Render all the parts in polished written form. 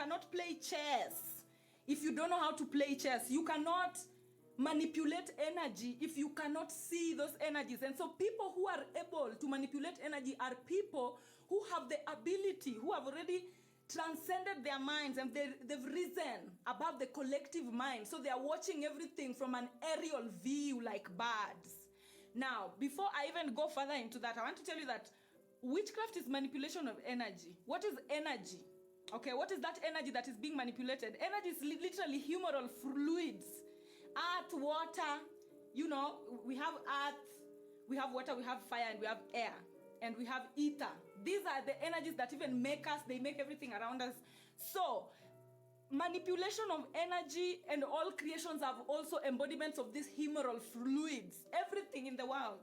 cannot play chess if you don't know how to play chess. You cannot manipulate energy if you cannot see those energies. And so people who are able to manipulate energy are people who have the ability, who have already transcended their minds, and they've risen above the collective mind. So they are watching everything from an aerial view like birds. Now, before I even go further into that, I want to tell you that witchcraft is manipulation of energy. What is energy? Okay, what is that energy that is being manipulated? Energy is literally humoral fluids. Earth, water, we have earth, we have water, we have fire, and we have air, and we have ether. These are the energies that even make us, they make everything around us. So, manipulation of energy, and all creations have also embodiments of these humoral fluids. Everything in the world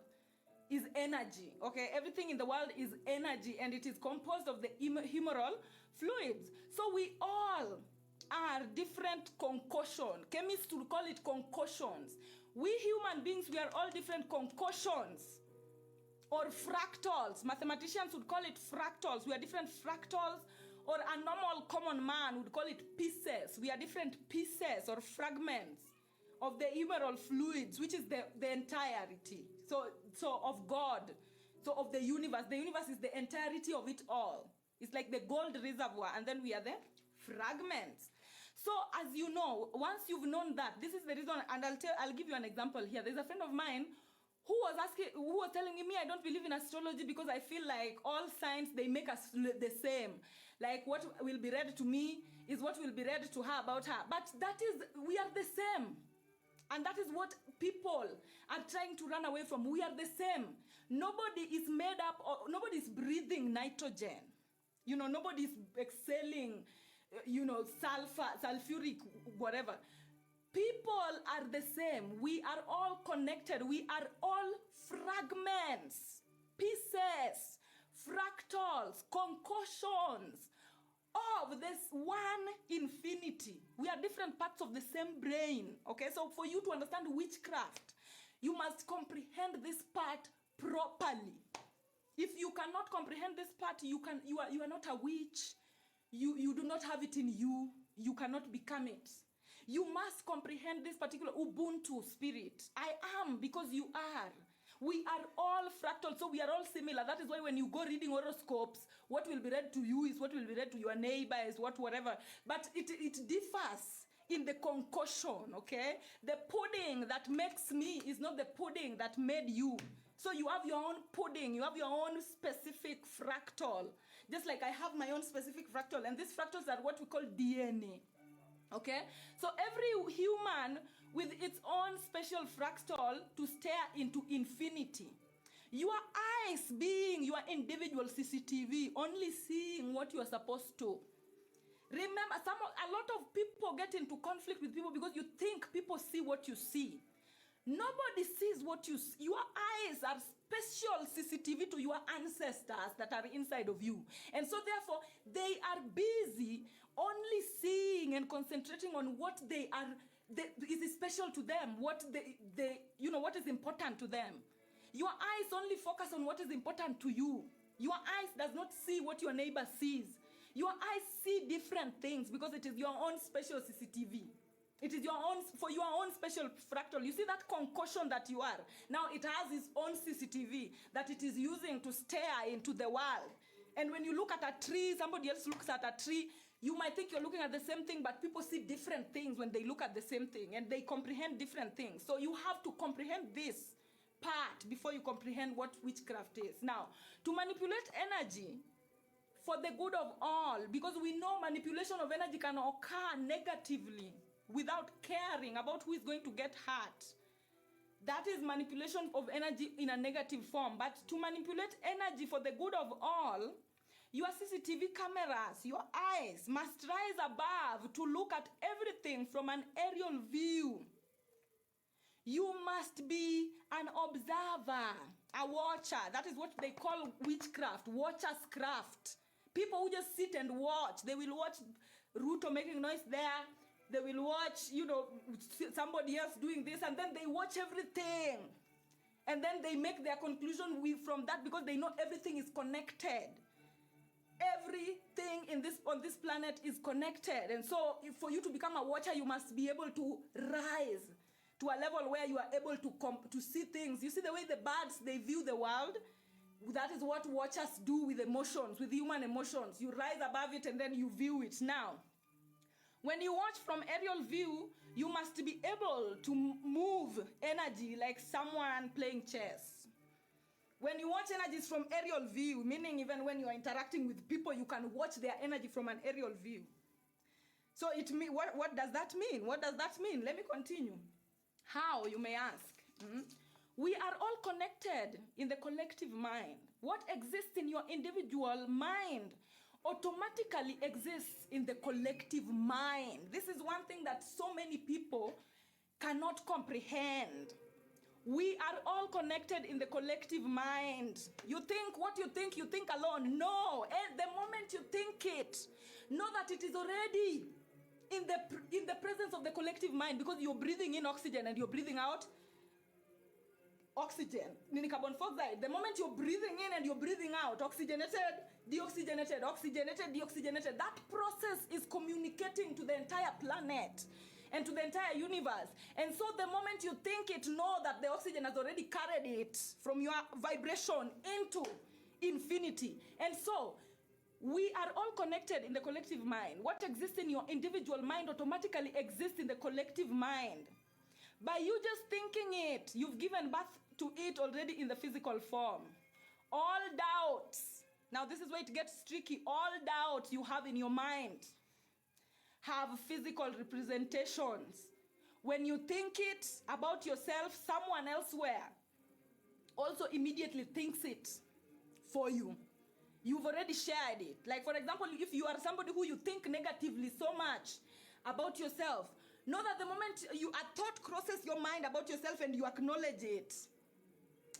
is energy, okay? Everything in the world is energy, and it is composed of the humoral fluids. So we all are different concoction. Chemists would call it concoctions. We human beings, we are all different concoctions or fractals. Mathematicians would call it fractals. We are different fractals, or a normal common man would call it pieces. We are different pieces or fragments of the humoral fluids, which is the entirety. So of God, so of the universe. The universe is the entirety of it all. It's like the gold reservoir, and then we are the fragments. So as you know, once you've known that, this is the reason, and I'll give you an example here. There's a friend of mine who was telling me, I don't believe in astrology because I feel like all signs, they make us the same. Like what will be read to me is what will be read to her about her. But we are the same. And that is what people are trying to run away from. We are the same. Nobody is made up, or nobody is breathing nitrogen. Nobody is exhaling, sulfuric, whatever. People are the same. We are all connected. We are all fragments, pieces, fractals, concoctions of this one infinity. We are different parts of the same brain. Okay, so for you to understand witchcraft, you must comprehend this part properly. If you cannot comprehend this part, you are not a witch. You do not have it in you. You cannot become it. You must comprehend this particular Ubuntu spirit. I am because you are. We are all fractal, so we are all similar. That is why when you go reading horoscopes, what will be read to you is what will be read to your neighbor, is whatever. But it differs in the concoction, okay? The pudding that makes me is not the pudding that made you. So you have your own pudding, you have your own specific fractal. Just like I have my own specific fractal, and these fractals are what we call DNA. Okay, so every human with its own special fractal to stare into infinity. Your eyes being your individual CCTV, only seeing what you are supposed to. Remember, a lot of people get into conflict with people because you think people see what you see. Nobody sees what you see. Your eyes are special CCTV to your ancestors that are inside of you. And so therefore, they are busy only seeing and concentrating on what is special to them, what what is important to them. Your eyes only focus on what is important to you. Your eyes does not see what your neighbor sees. Your eyes see different things because it is your own special CCTV. It is for your own special fractal. You see that concoction that you are. Now it has its own CCTV that it is using to stare into the world. And when you look at a tree, somebody else looks at a tree, you might think you're looking at the same thing, but people see different things when they look at the same thing, and they comprehend different things. So you have to comprehend this part before you comprehend what witchcraft is. Now, to manipulate energy for the good of all, because we know manipulation of energy can occur negatively without caring about who is going to get hurt. That is manipulation of energy in a negative form. But to manipulate energy for the good of all, your CCTV cameras, your eyes must rise above to look at everything from an aerial view. You must be an observer, a watcher. That is what they call witchcraft, watcher's craft. People who just sit and watch. They will watch Ruto making noise there. They will watch, somebody else doing this, and then they watch everything. And then they make their conclusion from that because they know everything is connected. Everything on this planet is connected. And so for you to become a watcher, you must be able to rise to a level where you are able to see things. You see the way the birds, they view the world? That is what watchers do with emotions, with human emotions. You rise above it and then you view it. Now, when you watch from aerial view, you must be able to move energy like someone playing chess. When you watch energies from aerial view, meaning even when you are interacting with people, you can watch their energy from an aerial view. So what does that mean? What does that mean? Let me continue. How, you may ask? We are all connected in the collective mind. What exists in your individual mind automatically exists in the collective mind. This is one thing that so many people cannot comprehend. We are all connected in the collective mind. You think what you think alone. No. And the moment you think it, know that it is already in the presence of the collective mind, because you're breathing in oxygen and you're breathing out oxygen, meaning carbon dioxide. The moment you're breathing in and you're breathing out, oxygenated, deoxygenated, oxygenated, deoxygenated, that process is communicating to the entire planet and to the entire universe. And so the moment you think it, know that the oxygen has already carried it from your vibration into infinity. And so we are all connected in the collective mind. What exists in your individual mind automatically exists in the collective mind. By you just thinking it, you've given birth to it already in the physical form. All doubts, now this is where it gets tricky, all doubts you have in your mind have physical representations. When you think it about yourself, someone elsewhere also immediately thinks it for you. You've already shared it. Like, for example, if you are somebody who you think negatively so much about yourself, know that the moment a thought crosses your mind about yourself and you acknowledge it,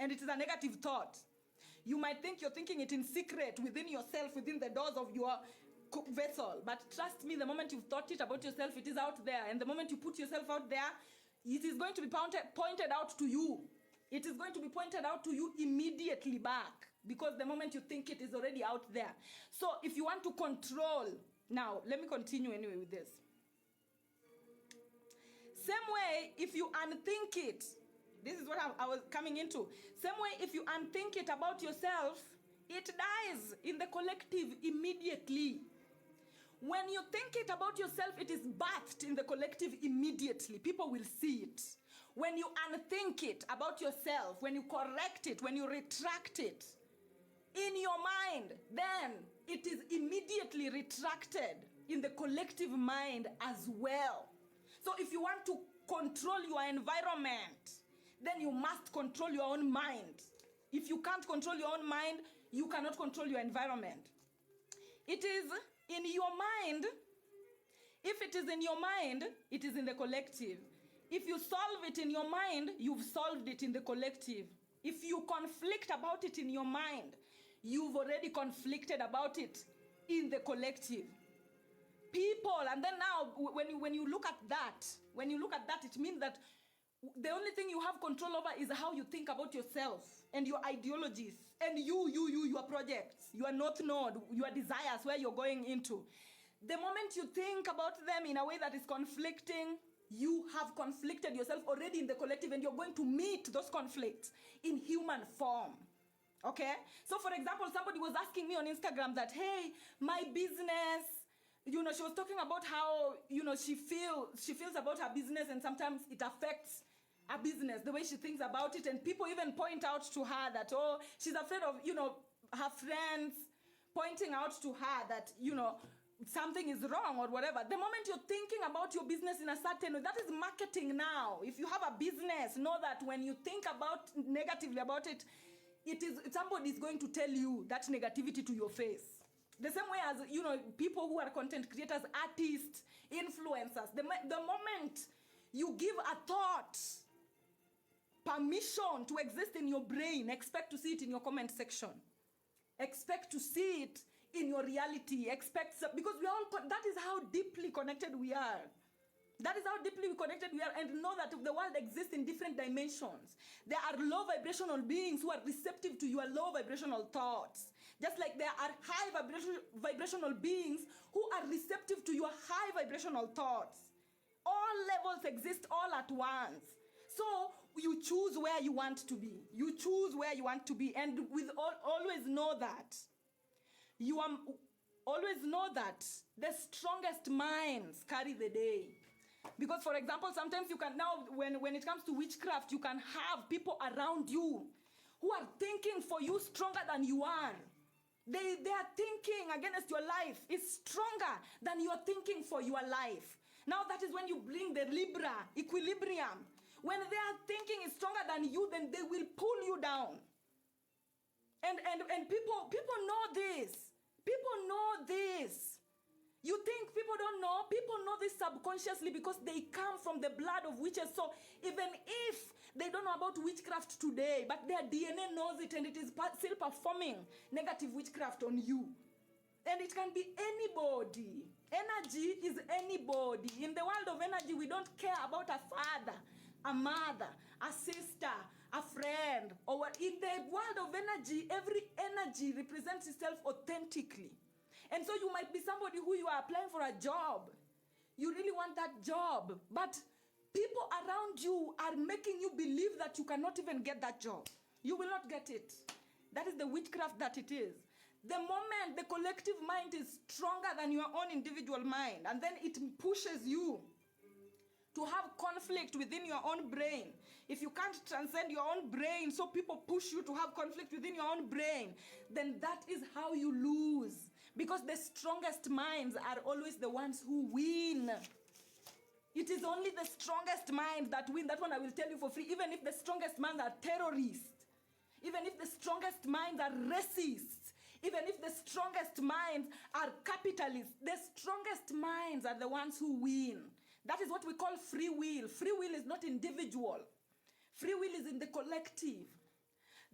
and it is a negative thought, you might think you're thinking it in secret within yourself, within the doors of your vessel. But trust me, the moment you've thought it about yourself, it is out there. And the moment you put yourself out there, it is going to be pointed out to you. It is going to be pointed out to you immediately back, because the moment you think it is already out there. So if you want to control, now let me continue anyway with this. Same way, if you unthink it, this is what I was coming into. Same way, if you unthink it about yourself, it dies in the collective immediately. When you think it about yourself, it is birthed in the collective immediately. People will see it. When you unthink it about yourself, when you correct it, when you retract it in your mind, then it is immediately retracted in the collective mind as well. So if you want to control your environment, then you must control your own mind. If you can't control your own mind, you cannot control your environment. It is in your mind. If it is in your mind, it is in the collective. If you solve it in your mind, you've solved it in the collective. If you conflict about it in your mind, you've already conflicted about it in the collective. People, and then now when you look at that, it means that the only thing you have control over is how you think about yourself and your ideologies and your projects, your north node, your desires, where you're going into. The moment you think about them in a way that is conflicting, you have conflicted yourself already in the collective, and you're going to meet those conflicts in human form. Okay? So for example, somebody was asking me on Instagram that, hey, my business, she was talking about how, she feels about her business, and sometimes it affects her business, the way she thinks about it. And people even point out to her that, oh, she's afraid of, her friends pointing out to her that, something is wrong or whatever. The moment you're thinking about your business in a certain way, that is marketing now. If you have a business, know that when you think about negatively about it, somebody is going to tell you that negativity to your face. The same way as, people who are content creators, artists, influencers, the moment you give a thought permission to exist in your brain, expect to see it in your comment section. Expect to see it in your reality. Because that is how deeply connected we are. That is how deeply connected we are. And know that the world exists in different dimensions. There are low vibrational beings who are receptive to your low vibrational thoughts. Just like there are high vibrational beings who are receptive to your high vibrational thoughts. All levels exist all at once. So you choose where you want to be. You choose where you want to be. And always know that the strongest minds carry the day. Because, for example, sometimes you can now, when it comes to witchcraft, you can have people around you who are thinking for you stronger than you are. They are thinking against your life is stronger than you are thinking for your life. Now that is when you bring the equilibrium. When they are thinking is stronger than you, then they will pull you down. And people know this. People know this. You think people don't know? People know this subconsciously because they come from the blood of witches. So even if they don't know about witchcraft today, but their DNA knows it and it is still performing negative witchcraft on you. And it can be anybody. Energy is anybody. In the world of energy, we don't care about a father, a mother, a sister, a friend. Or in the world of energy, every energy represents itself authentically. And so you might be somebody who you are applying for a job. You really want that job. But people around you are making you believe that you cannot even get that job. You will not get it. That is the witchcraft that it is. The moment the collective mind is stronger than your own individual mind, and then it pushes you to have conflict within your own brain. If you can't transcend your own brain, so people push you to have conflict within your own brain, then that is how you lose. Because the strongest minds are always the ones who win. It is only the strongest minds that win. That one I will tell you for free. Even if the strongest minds are terrorists, even if the strongest minds are racists, even if the strongest minds are capitalists, the strongest minds are the ones who win. That is what we call free will. Free will is not individual. Free will is in the collective.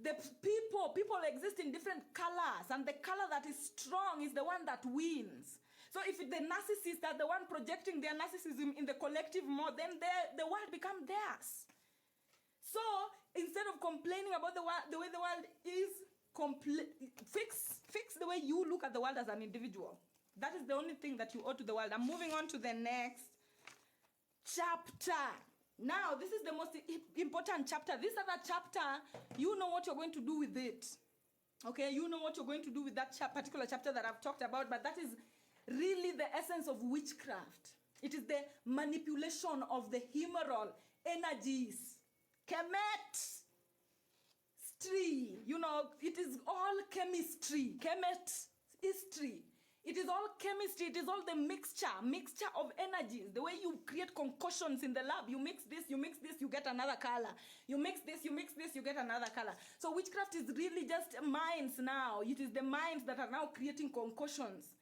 The people exist in different colors, and the color that is strong is the one that wins. So if the narcissists are the one projecting their narcissism in the collective mode, then the world becomes theirs. So instead of complaining about the way the world is, fix the way you look at the world as an individual. That is the only thing that you owe to the world. I'm moving on to the next chapter. Now, this is the most important chapter. This other chapter, you know what you're going to do with it. Okay, you know what you're going to do with that particular chapter that I've talked about, but that is really the essence of witchcraft. It is the manipulation of the humoral energies. Chemistry. You know, it is all chemistry. Chemistry. It is all chemistry. It is all the mixture of energies. The way you create concoctions in the lab. You mix this, you get another color. You mix this, you get another color. So witchcraft is really just minds now. It is the minds that are now creating concoctions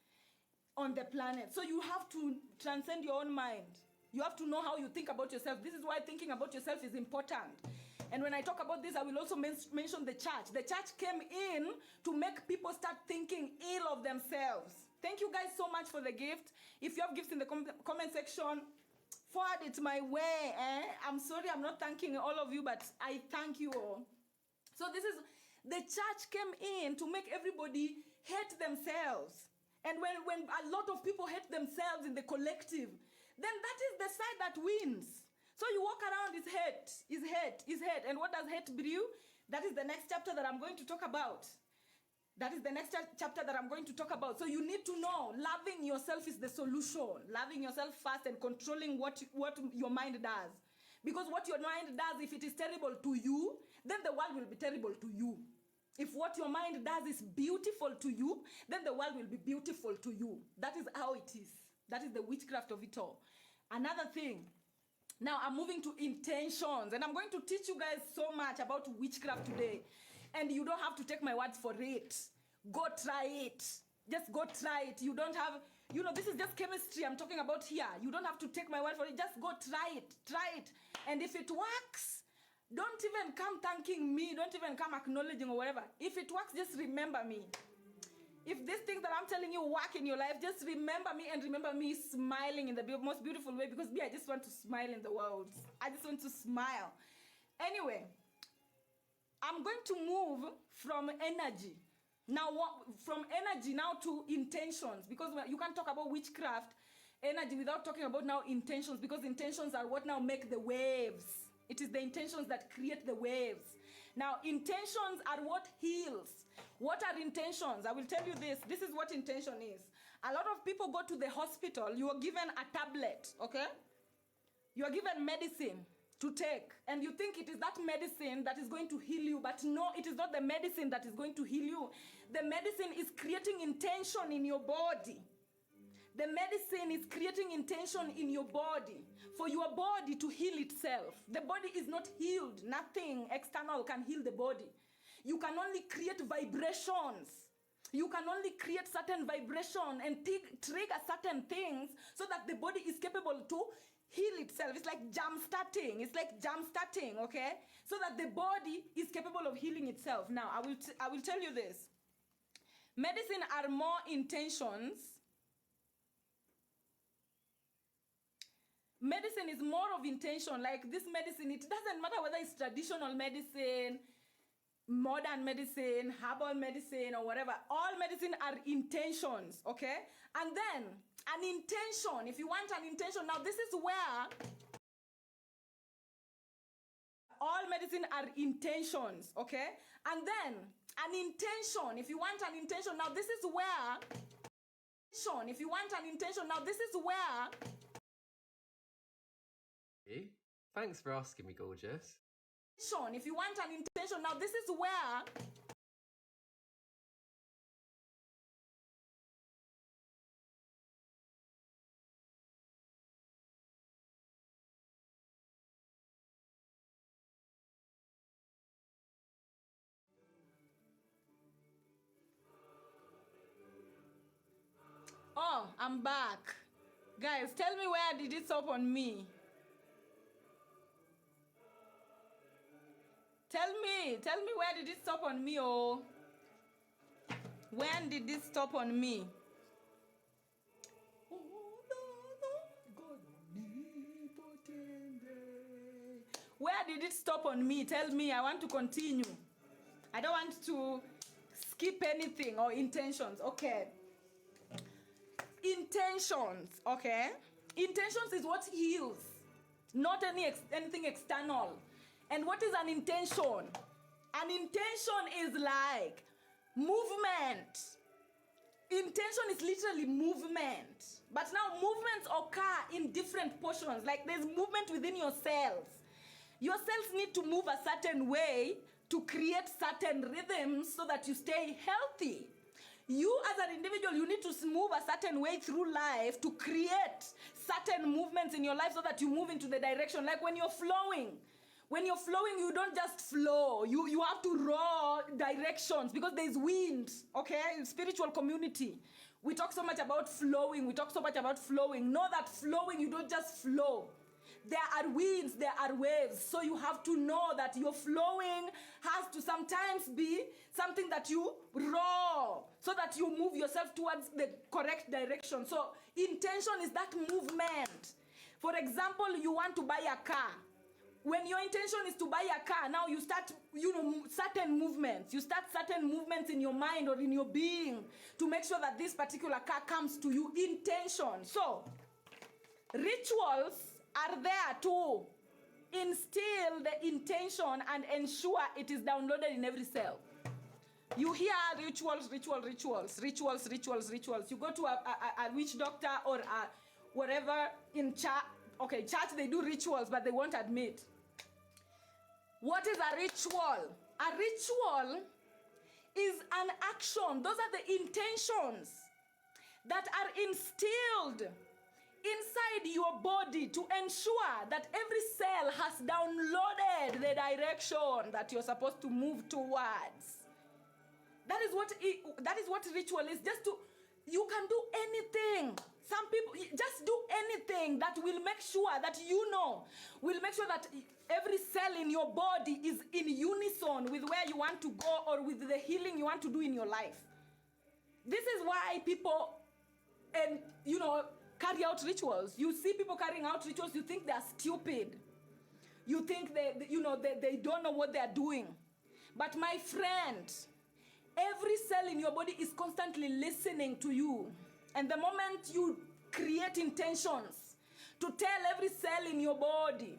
on the planet. So you have to transcend your own mind. You have to know how you think about yourself. This is why thinking about yourself is important. And when I talk about this, I will also mention the church. The church came in to make people start thinking ill of themselves. Thank you guys so much for the gift. If you have gifts in the comment section, forward it my way. I'm sorry I'm not thanking all of you, but I thank you all. So the church came in to make everybody hate themselves. And when a lot of people hate themselves in the collective, then that is the side that wins. So you walk around, is hate. And what does hate brew? That is the next chapter that I'm going to talk about. So you need to know, loving yourself is the solution. Loving yourself first and controlling what your mind does. Because what your mind does, if it is terrible to you, then the world will be terrible to you. If what your mind does is beautiful to you, then the world will be beautiful to you. That is how it is. That is the witchcraft of it all. Another thing. Now I'm moving to intentions, and I'm going to teach you guys so much about witchcraft today. And you don't have to take my words for it. Go try it. Just go try it. You don't have, this is just chemistry I'm talking about here. You don't have to take my word for it. Just go try it. Try it. And if it works, don't even come thanking me. Don't even come acknowledging or whatever. If it works, just remember me. If these things that I'm telling you work in your life, just remember me, and remember me smiling in the most beautiful way, because me, I just want to smile in the world. I just want to smile. Anyway, I'm going to move from energy. Now, from energy now to intentions, because you can't talk about witchcraft energy without talking about now intentions, because intentions are what now make the waves. It is the intentions that create the waves. Now, intentions are what heals. What are intentions? I will tell you this. This is what intention is. A lot of people go to the hospital. You are given a tablet, okay? You are given medicine to take, and you think it is that medicine that is going to heal you, but no, it is not the medicine that is going to heal you. The medicine is creating intention in your body. The medicine is creating intention in your body for your body to heal itself. The body is not healed. Nothing external can heal the body. You can only create vibrations. You can only create certain vibration and trigger certain things so that the body is capable to heal itself. It's like jump starting. Okay? So that the body is capable of healing itself. Now, I will tell you this. Medicine are more intentions. Medicine is more of intention. Like this medicine, it doesn't matter whether it's traditional medicine, modern medicine, herbal medicine, or whatever. All medicine are intentions, okay? And then an intention, if you want an intention, now this is where all medicine are intentions, okay? And then an intention, if you want an intention, now this is where, if you want an intention, now this is where. Thanks for asking me, gorgeous. If you want an intention, now this is where. Oh, I'm back. Guys, tell me where did it stop on me? Tell me where did it stop on me, oh? When did this stop on me? Where did it stop on me? Tell me, I want to continue. I don't want to skip anything or intentions, okay? Intentions, okay? Intentions is what heals, not anything external. And what is an intention? An intention is like movement. Intention is literally movement. But now movements occur in different portions. Like there's movement within your cells. Your cells need to move a certain way to create certain rhythms so that you stay healthy. You as an individual, you need to move a certain way through life to create certain movements in your life so that you move into the direction. Like when you're flowing. When you're flowing, you don't just flow. You have to roll directions because there's wind, okay? Spiritual community. We talk so much about flowing. Know that flowing, you don't just flow. There are winds, there are waves. So you have to know that your flowing has to sometimes be something that you roll so that you move yourself towards the correct direction. So intention is that movement. For example, you want to buy a car. When your intention is to buy a car, now you start, certain movements. You start certain movements in your mind or in your being to make sure that this particular car comes to you. Intention. So, rituals are there to instill the intention and ensure it is downloaded in every cell. You hear rituals. You go to a witch doctor or whatever in church. Okay, church, they do rituals, but they won't admit. What is a ritual? A ritual is an action. Those are the intentions that are instilled inside your body to ensure that every cell has downloaded the direction that you're supposed to move towards. That is what ritual is. You can do anything. Some people just do anything that will make sure that will make sure that every cell in your body is in unison with where you want to go or with the healing you want to do in your life. This is why people carry out rituals. You see people carrying out rituals, you think they're stupid. You think they don't know what they're doing. But my friend, Every cell in your body is constantly listening to you. And the moment you create intentions to tell every cell in your body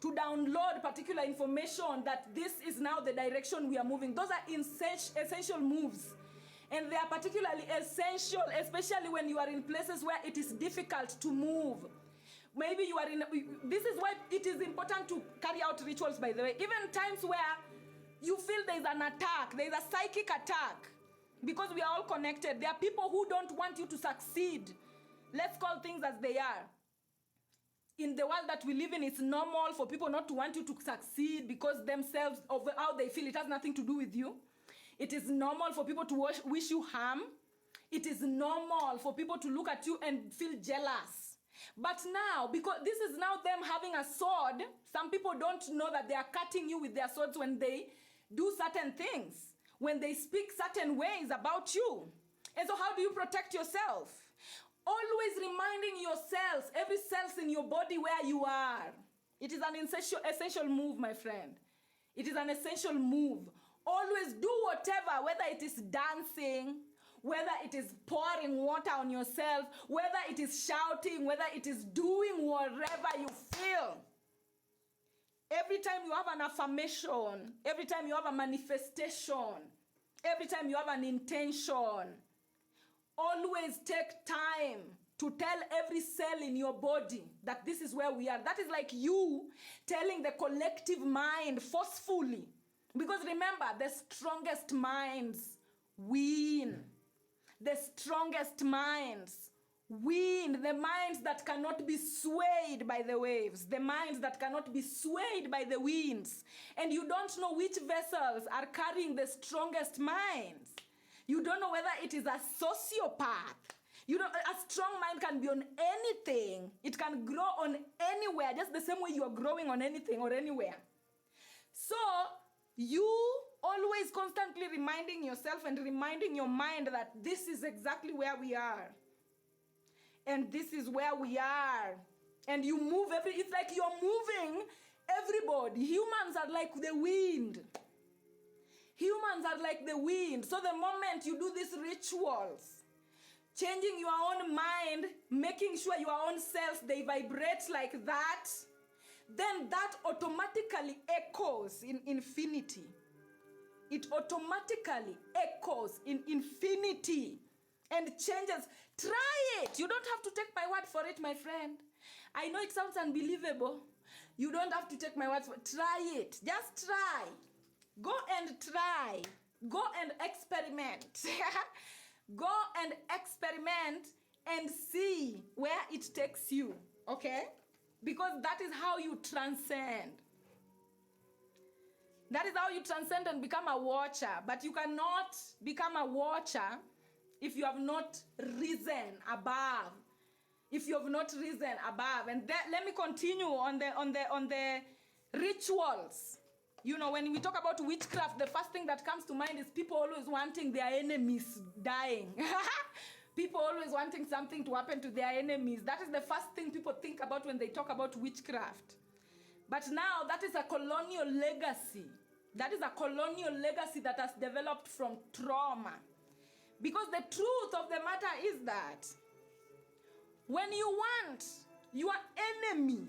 to download particular information that this is now the direction we are moving, those are essential moves. And they are particularly essential, especially when you are in places where it is difficult to move. Maybe you are in, this is why it is important to carry out rituals, by the way. Even times where you feel there is an attack, there is a psychic attack, because we are all connected. There are people who don't want you to succeed. Let's call things as they are. In the world that we live in, it's normal for people not to want you to succeed because themselves, of how they feel, it has nothing to do with you. It is normal for people to wish you harm. It is normal for people to look at you and feel jealous. But now, because this is now them having a sword, some people don't know that they are cutting you with their swords when they do certain things, when they speak certain ways about you. And so how do you protect yourself? Always reminding yourselves, every cell in your body, where you are. It is an essential move, my friend. It is an essential move. Always do whatever, whether it is dancing, whether it is pouring water on yourself, whether it is shouting, whether it is doing whatever you feel. Every time you have an affirmation, every time you have a manifestation, every time you have an intention, always take time to tell every cell in your body that this is where we are. That is like you telling the collective mind forcefully. Because remember, the strongest minds win. The strongest minds win. The minds that cannot be swayed by the waves. The minds that cannot be swayed by the winds. And you don't know which vessels are carrying the strongest minds. You don't know whether it is a sociopath. You know, a strong mind can be on anything. It can grow on anywhere, just the same way you are growing on anything or anywhere. So, you always constantly reminding yourself and reminding your mind that this is exactly where we are. And this is where we are. And you move it's like you're moving everybody. Humans are like the wind. Humans are like the wind. So the moment you do these rituals, changing your own mind, making sure your own cells, they vibrate like that, then that automatically echoes in infinity. It automatically echoes in infinity and changes. Try it. You don't have to take my word for it, my friend. I know it sounds unbelievable. You don't have to take my word for it. Try it. Just try. Go and try. Go and experiment. Go and experiment and see where it takes you. Okay? Because that is how you transcend. That is how you transcend and become a watcher. But you cannot become a watcher if you have not risen above. If you have not risen above. And let me continue on the rituals. You know, when we talk about witchcraft, the first thing that comes to mind is people always wanting their enemies dying. People always wanting something to happen to their enemies. That is the first thing people think about when they talk about witchcraft. But now that is a colonial legacy. That is a colonial legacy that has developed from trauma. Because the truth of the matter is that when you want your enemy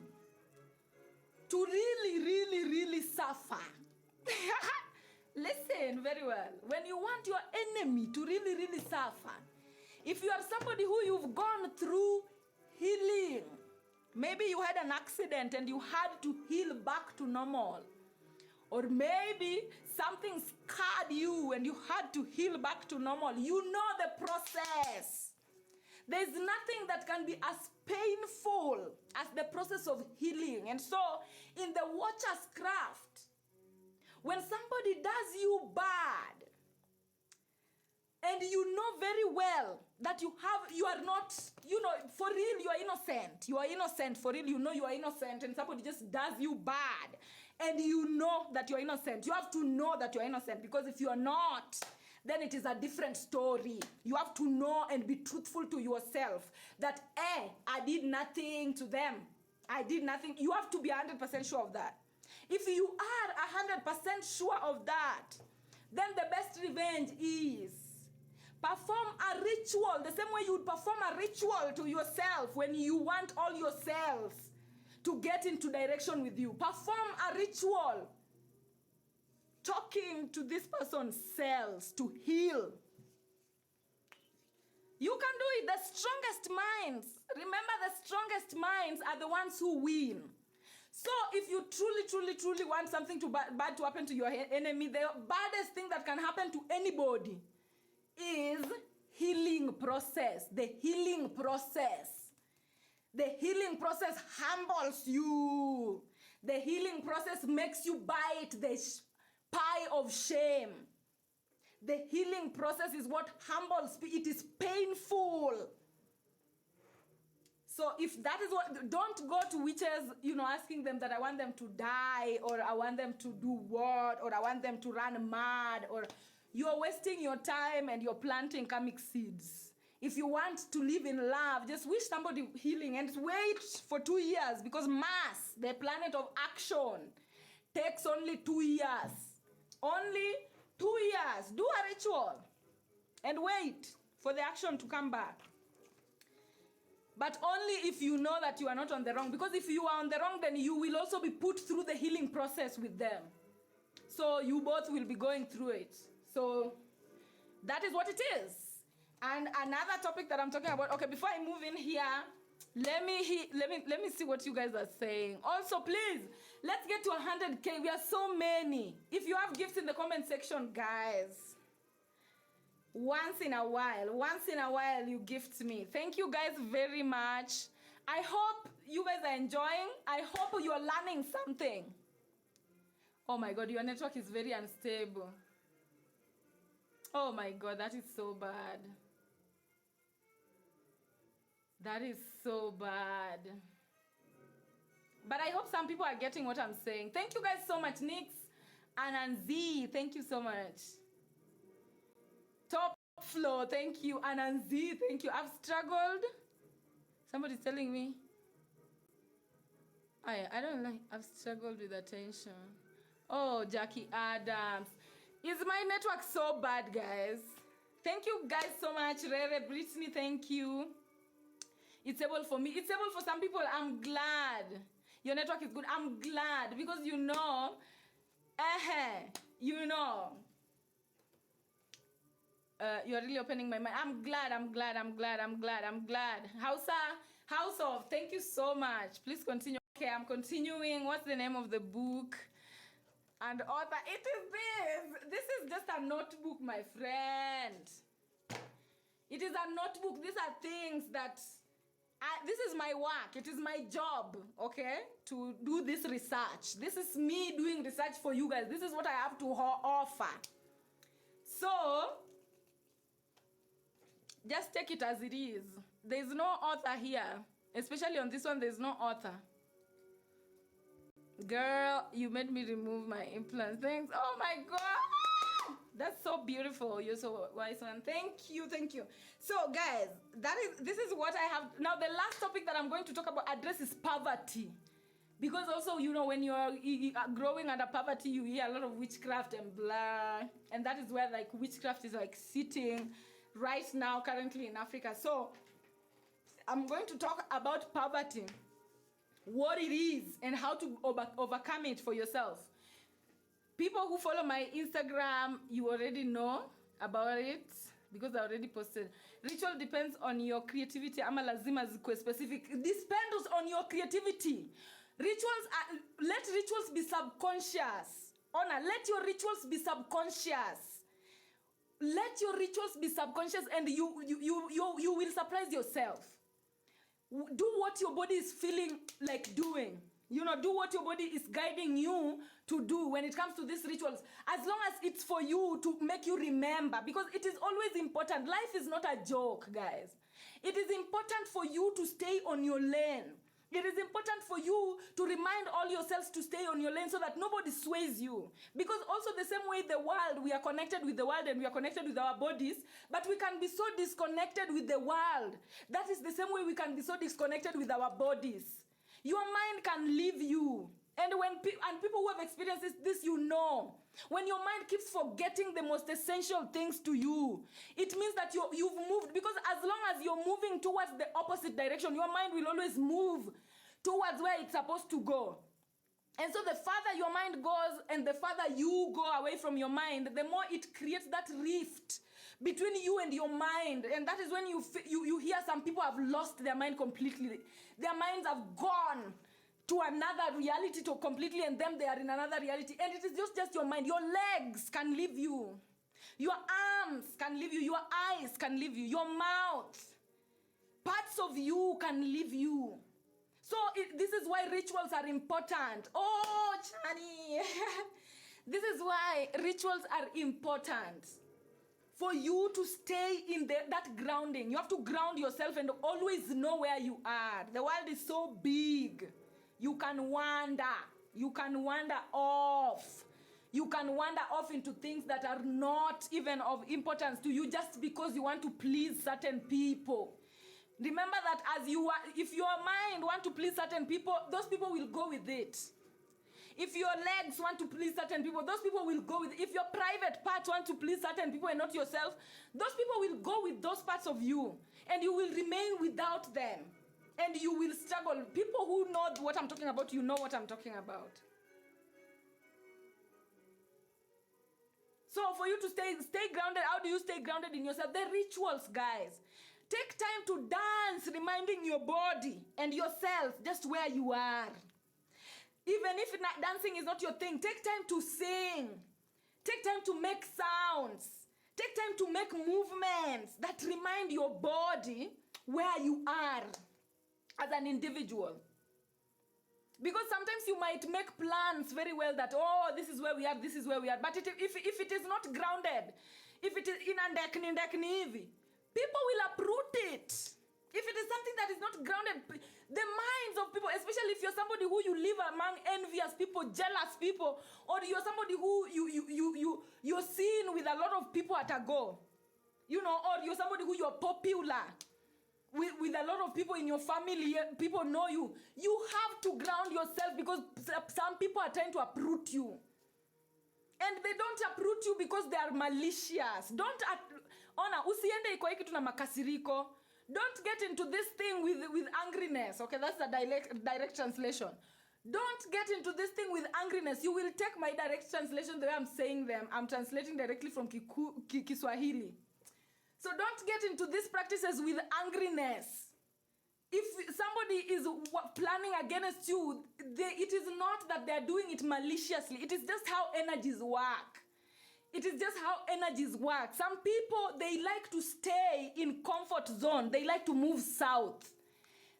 to really suffer, listen very well. When you want your enemy to really suffer, if you are somebody who you've gone through healing, maybe you had an accident and you had to heal back to normal. Or maybe something scarred you and you had to heal back to normal. You know the process. There's nothing that can be as painful as the process of healing. And so, in the watcher's craft, when somebody does you bad, and you know very well that you are not, for real, you are innocent. You are innocent, for real, you know you are innocent, and somebody just does you bad, and you know that you are innocent. You have to know that you are innocent, because if you are not, then it is a different story. You have to know and be truthful to yourself that, I did nothing to them. I did nothing. You have to be 100% sure of that. If you are 100% sure of that, then the best revenge is perform a ritual, the same way you would perform a ritual to yourself when you want all your cells to get into direction with you. Perform a ritual talking to this person's cells to heal. You can do it. The strongest minds, remember, the strongest minds are the ones who win. So if you truly want something bad to happen to your enemy, the baddest thing that can happen to anybody is healing process. The healing process. The healing process humbles you. The healing process makes you bite the pie of shame. The healing process is what humbles. It is painful. So if that is what, don't go to witches, asking them that I want them to die, or I want them to do what, or I want them to run mad, or you're wasting your time and you're planting karmic seeds. If you want to live in love, just wish somebody healing and wait for 2 years, because Mars, the planet of action, takes only 2 years. Only 2 years. Do a ritual and wait for the action to come back. But only if you know that you are not on the wrong. Because if you are on the wrong, then you will also be put through the healing process with them. So you both will be going through it. So that is what it is. And another topic that I'm talking about, okay, before I move in here, let me see what you guys are saying. Also, please, let's get to 100K. We are so many. If you have gifts in the comment section, guys, once in a while you gift me. Thank you guys very much. I hope you guys are enjoying. I hope you are learning something. Oh my God, your network is very unstable. Oh my God, that is so bad. That is so bad. But I hope some people are getting what I'm saying. Thank you guys so much. Nix and Anzi, thank you so much. Top floor, thank you. Ananzi, thank you. I've struggled. Somebody's telling me. I don't like, I've struggled with attention. Oh, Jackie Adams. Is my network so bad, guys? Thank you guys so much. Rere, Brittany, thank you. It's able for me. It's able for some people. I'm glad. Your network is good. I'm glad because you're really opening my mind. I'm glad. House of, thank you so much. Please continue. Okay, I'm continuing. What's the name of the book? And author, it is this. This is just a notebook, my friend. It is a notebook. These are things that, this is my work. It is my job, okay, to do this research. This is me doing research for you guys. This is what I have to offer. So, just take it as it is. There's no author here. Especially on this one, there's no author. Girl, you made me remove my implant. Thanks. Oh my God. That's so beautiful. You're so wise one. Thank you. So guys, this is what I have. Now the last topic that I'm going to talk about address is poverty. Because also, when you are growing under poverty, you hear a lot of witchcraft and blah. And that is where like witchcraft is like sitting right now currently in Africa. So I'm going to talk about poverty, what it is, and how to overcome it for yourself. People who follow my Instagram, you already know about it because I already posted. Ritual depends on your creativity. Ama lazima zikuwe specific. It depends on your creativity. Let rituals be subconscious. Honor, let your rituals be subconscious. Let your rituals be subconscious, and you will surprise yourself. Do what your body is feeling like doing. Do what your body is guiding you to do when it comes to these rituals. As long as it's for you to make you remember, because it is always important. Life is not a joke, guys. It is important for you to stay on your lane. It is important for you to remind all yourselves to stay on your lane so that nobody sways you. Because also the same way the world, we are connected with the world and we are connected with our bodies, but we can be so disconnected with the world. That is the same way we can be so disconnected with our bodies. Your mind can leave you. And and people who have experienced this, you know. When your mind keeps forgetting the most essential things to you, it means that you've moved. Because as long as you're moving towards the opposite direction, your mind will always move towards where it's supposed to go. And so the farther your mind goes and the farther you go away from your mind, the more it creates that rift between you and your mind. And that is when you hear some people have lost their mind completely. Their minds have gone to another reality completely, and them they are in another reality. And it is just your mind. Your legs can leave you. Your arms can leave you. Your eyes can leave you. Your mouth. Parts of you can leave you. So this is why rituals are important. Oh, Chani. This is why rituals are important. For you to stay in that grounding. You have to ground yourself and always know where you are. The world is so big. You can wander. You can wander off. You can wander off into things that are not even of importance to you just because you want to please certain people. Remember that if your mind wants to please certain people, those people will go with it. If your legs want to please certain people, those people will go with it. If your private parts want to please certain people and not yourself, those people will go with those parts of you. And you will remain without them. And you will struggle. People who know what I'm talking about, you know what I'm talking about. So for you to stay grounded, how do you stay grounded in yourself? The rituals, guys. Take time to dance, reminding your body and yourself just where you are. Even if dancing is not your thing, take time to sing. Take time to make sounds. Take time to make movements that remind your body where you are as an individual. Because sometimes you might make plans very well that, oh, this is where we are, this is where we are. But if it is not grounded, if it is in a dekni, people will uproot it. If it is something that is not grounded, the minds of people, especially if you're somebody who you live among envious people, jealous people, or you're somebody who you're seen with a lot of people at a go, or you're somebody who you're popular with a lot of people in your family, people know you. You have to ground yourself because some people are trying to uproot you. And they don't uproot you because they are malicious. Usiende iko hiki tuna makasiriko. Don't get into this thing with angriness. Okay, that's the direct translation. Don't get into this thing with angriness. You will take my direct translation the way I'm saying them. I'm translating directly from Kiswahili. So don't get into these practices with angriness. If somebody is planning against you, it is not that they're doing it maliciously. It is just how energies work. It is just how energies work. Some people, they like to stay in comfort zone. They like to move south.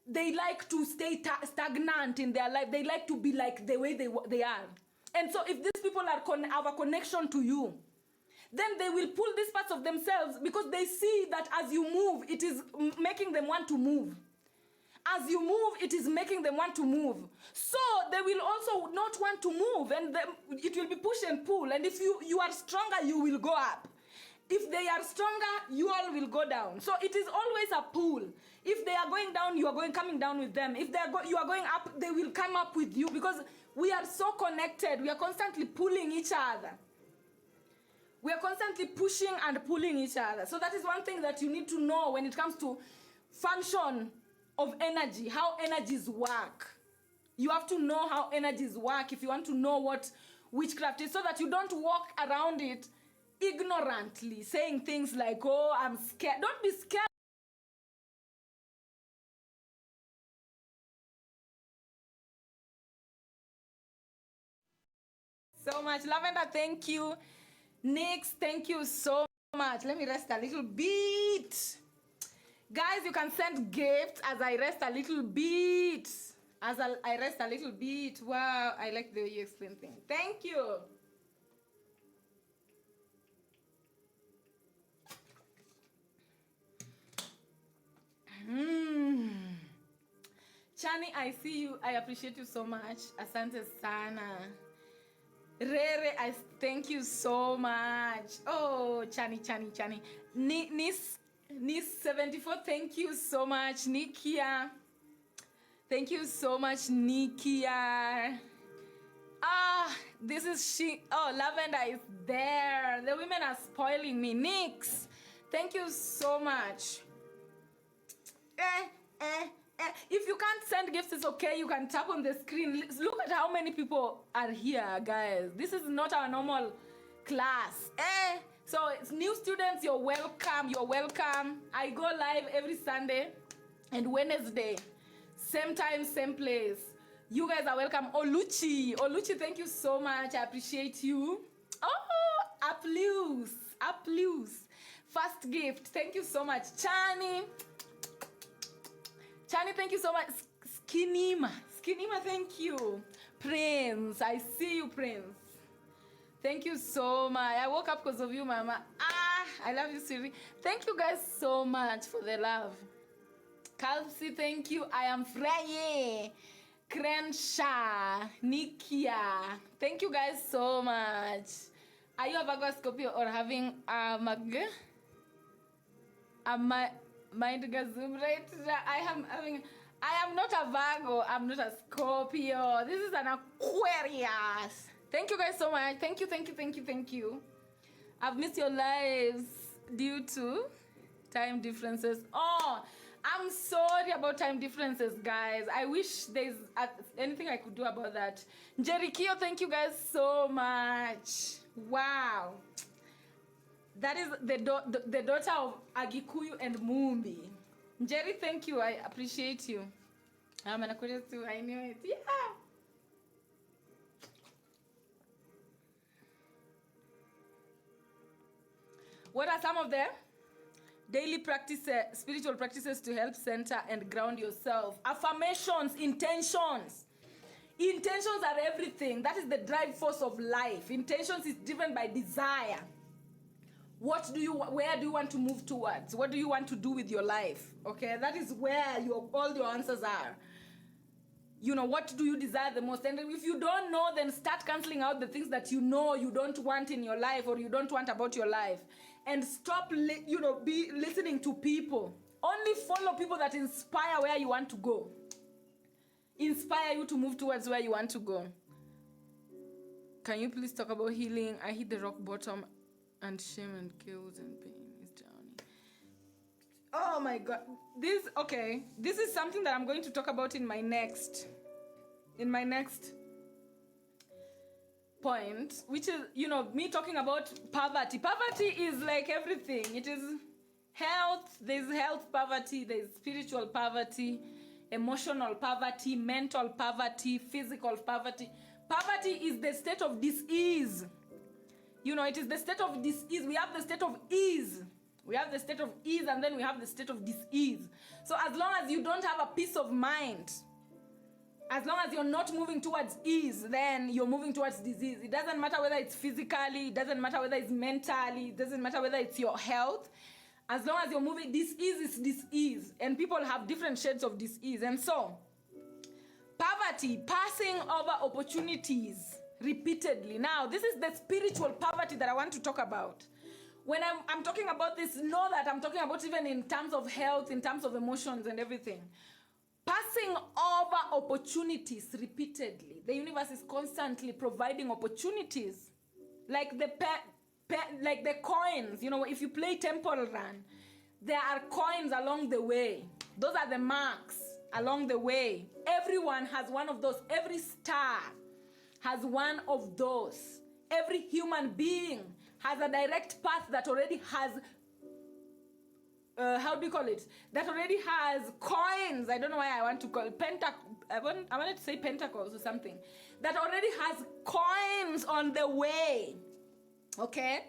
They like to stay stagnant in their life. They like to be like the way they are. And so if these people have a connection to you, then they will pull these parts of themselves because they see that as you move, it is making them want to move. As you move, it is making them want to move. So they will also not want to move, and it will be push and pull. And if you are stronger, you will go up. If they are stronger, you all will go down. So it is always a pull. If they are going down, you are coming down with them. If you are going up, they will come up with you because we are so connected. We are constantly pulling each other. We are constantly pushing and pulling each other. So that is one thing that you need to know when it comes to function of energy, how energies work. You have to know how energies work if you want to know what witchcraft is, so that you don't walk around it ignorantly, saying things like, oh, I'm scared. Don't be scared. So much. Lavender, thank you. Nix, thank you so much. Let me rest a little bit. Guys, you can send gifts as I rest a little bit. As I rest a little bit. Wow, I like the way you explain things. Thank you. Chani, I see you. I appreciate you so much. Asante sana. Rere, I thank you so much. Oh, Chani. Nis 74, thank you so much. Nikia, thank you so much. Nikia, This is she. Oh, Lavender is there. The women are spoiling me. Nix, thank you so much. If you can't send gifts, it's okay. You can tap on the screen. Look at how many people are here, guys. This is not our normal class. So it's new students, you're welcome. You're welcome. I go live every Sunday and Wednesday. Same time, same place. You guys are welcome. Oluchi, thank you so much. I appreciate you. Oh, applause. First gift. Thank you so much. Chani, thank you so much. Skinima, thank you. Prince, I see you, Prince. Thank you so much. I woke up because of you, Mama. I love you, Swiry. Thank you guys so much for the love. Kalsi, thank you. I am Freya. Crenshaw, Nikia. Thank you guys so much. Are you a Virgo, Scorpio, or having a mind gazum right? I am not a Virgo. I'm not a Scorpio. This is an Aquarius. Thank you guys so much. Thank you. I've missed your lives due to time differences. Oh, I'm sorry about time differences, guys. I wish there's anything I could do about that. Jerikio, thank you guys so much. Wow. That is the daughter of Agikuyu and Mumbi. Jerry, thank you. I appreciate you. I'm an Aquarius too. I knew it. Yeah. What are some of them? Daily practice, spiritual practices to help center and ground yourself. Affirmations, intentions. Intentions are everything. That is the drive force of life. Intentions is driven by desire. Where do you want to move towards? What do you want to do with your life? Okay, that is where all your answers are. What do you desire the most? And if you don't know, then start canceling out the things that you know you don't want in your life or you don't want about your life. And stop, be listening to people. Only follow people that inspire where you want to go. Inspire you to move towards where you want to go. Can you please talk about healing? I hit the rock bottom and shame and guilt and pain is drowning. Oh my God. This is something that I'm going to talk about in my next point, which is, me talking about poverty. Poverty is like everything. It is health. There's health poverty. There's spiritual poverty, emotional poverty, mental poverty, physical poverty. Poverty is the state of dis-ease. It is the state of dis-ease. We have the state of ease. We have the state of ease, and then we have the state of dis-ease. So as long as you don't have a peace of mind, as long as you're not moving towards ease, then you're moving towards disease. It doesn't matter whether it's physically, it doesn't matter whether it's mentally, it doesn't matter whether it's your health. As long as you're moving, dis-ease is dis-ease. And people have different shades of dis-ease. And so, poverty, passing over opportunities repeatedly. Now, this is the spiritual poverty that I want to talk about. When I'm talking about this, know that I'm talking about even in terms of health, in terms of emotions and everything. Passing over opportunities repeatedly. The universe is constantly providing opportunities. Like the coins, if you play Temple Run, there are coins along the way. Those are the marks along the way. Everyone has one of those. Every star has one of those. Every human being has a direct path that already has that already has coins. I don't know why I want to call it I wanted to say pentacles or something. That already has coins on the way. Okay?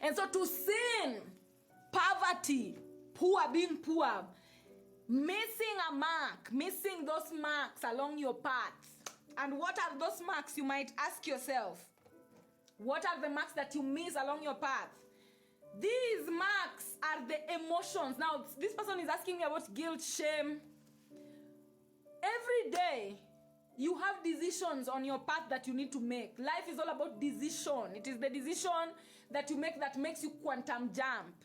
And so to sin, poverty, being poor, missing a mark, missing those marks along your path. And what are those marks? You might ask yourself. What are the marks that you miss along your path? These marks are the emotions. Now, this person is asking me about guilt, shame. Every day, you have decisions on your path that you need to make. Life is all about decision. It is the decision that you make that makes you quantum jump.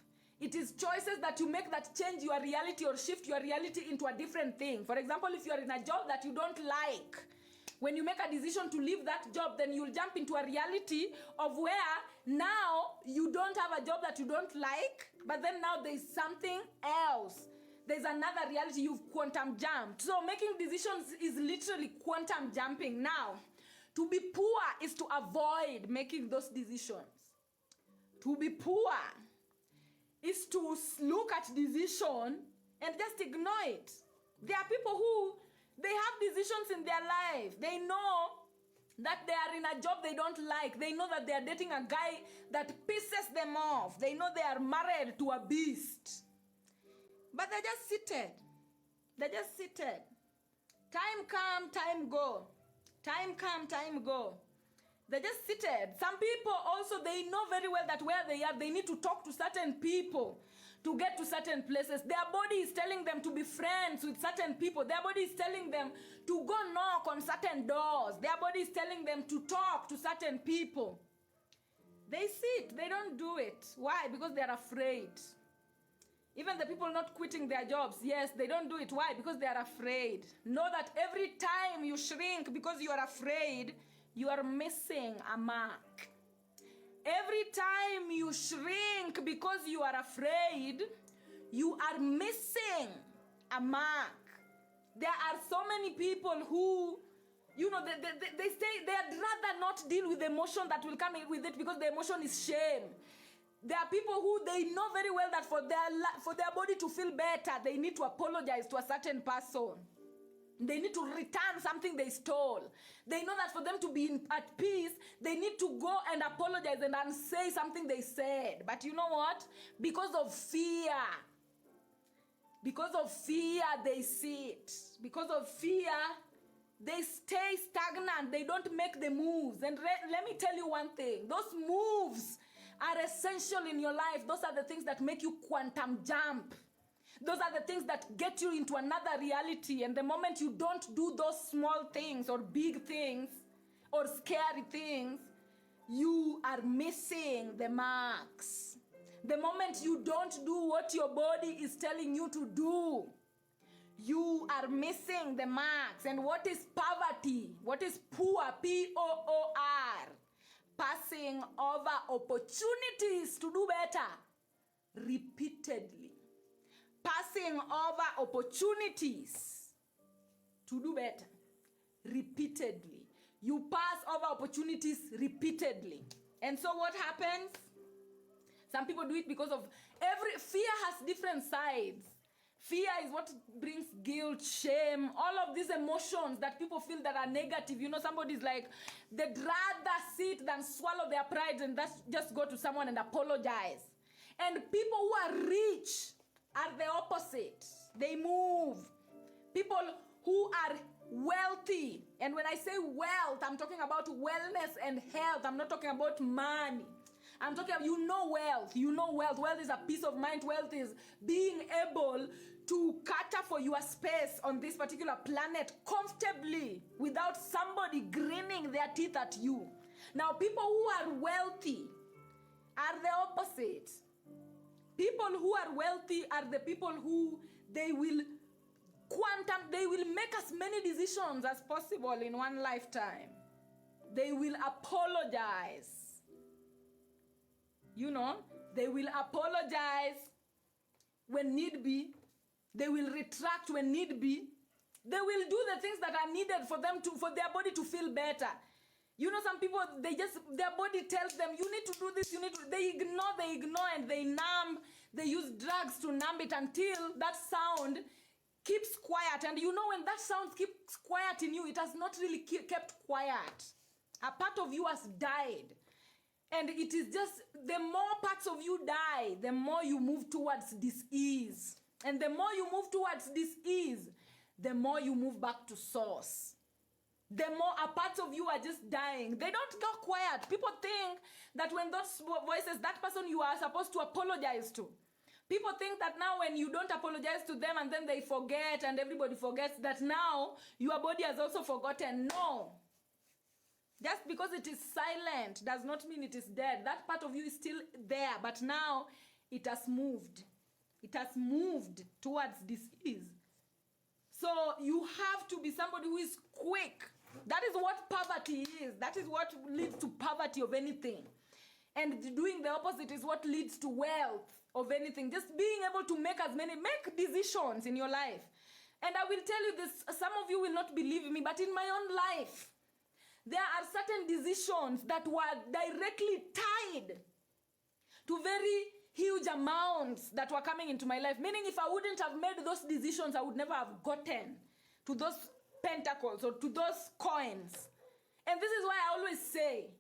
It is choices that you make that change your reality or shift your reality into a different thing. For example, if you are in a job that you don't like, When you make a decision to leave that job, then you'll jump into a reality of where now you don't have a job that you don't like, but then now there's something else. There's another reality. You've quantum jumped. So making decisions is literally quantum jumping. Now, to be poor is to avoid making those decisions. To be poor is to look at decision and just ignore it. There are people who, they have decisions in their life. They know that they are in a job they don't like. They know that they are dating a guy that pisses them off. They know they are married to a beast. But they're just seated. They're just seated. Time come, time go. Time come, time go. They're just seated. Some people also, they know very well that where they are, they need to talk to certain people to get to certain places. Their body is telling them to be friends with certain people. Their body is telling them to go knock on certain doors. Their body is telling them to talk to certain people. They sit. They don't do it. Why? Because they're afraid. Even the people not quitting their jobs, yes, they don't do it. Why? Because they are afraid. Know that every time you shrink because you are afraid, you are missing a mark. Every time you shrink because you are afraid, you are missing a mark. There are so many people who, you know, they say they'd rather not deal with the emotion that will come in with it because the emotion is shame. There are people who, they know very well that for their body to feel better, they need to apologize to a certain person. They need to return something they stole. They know that for them to be at peace, they need to go and apologize and unsay something they said. But you know what? Because of fear, they sit. Because of fear, they stay stagnant. They don't make the moves. And let me tell you one thing. Those moves are essential in your life. Those are the things that make you quantum jump. Those are the things that get you into another reality. And the moment you don't do those small things or big things or scary things, you are missing the marks. The moment you don't do what your body is telling you to do, you are missing the marks. And what is poverty? What is poor? P-O-O-R. Passing over opportunities to do better repeatedly. Passing over opportunities to do better repeatedly. You pass over opportunities repeatedly. And so what happens? Some people do it because of fear has different sides. Fear is what brings guilt, shame, all of these emotions that people feel that are negative. You know, somebody's like, they'd rather sit than swallow their pride and just go to someone and apologize. And people who are rich are the opposite. They move. People who are wealthy, and when I say wealth, I'm talking about wellness and health. I'm not talking about money. I'm talking about, you know wealth. You know wealth. Wealth is a peace of mind. Wealth is being able to cater for your space on this particular planet comfortably without somebody grinning their teeth at you. Now, people who are wealthy are the opposite. People who are wealthy are the people who they will make as many decisions as possible in one lifetime. They will apologize. You know, they will apologize when need be. They will retract when need be. They will do the things that are needed for their body to feel better. You know, some people, their body tells them, you need to do this, they ignore, and they numb. They use drugs to numb it until that sound keeps quiet. And you know, when that sound keeps quiet in you, it has not really kept quiet. A part of you has died. And it is just, the more parts of you die, the more you move towards dis-ease. And the more you move towards dis-ease, the more you move back to source. The more a part of you are just dying. They don't go quiet. People think that when those voices, that person you are supposed to apologize to. People think that now when you don't apologize to them and then they forget and everybody forgets, that now your body has also forgotten. No. Just because it is silent does not mean it is dead. That part of you is still there, but now it has moved. It has moved towards dis-ease. So you have to be somebody who is quick That is what poverty is. That is what leads to poverty of anything. And doing the opposite is what leads to wealth of anything. Just being able to make make decisions in your life. And I will tell you this, some of you will not believe me, but in my own life, there are certain decisions that were directly tied to very huge amounts that were coming into my life. Meaning if I wouldn't have made those decisions, I would never have gotten to those pentacles or to those coins. And this is why I always say,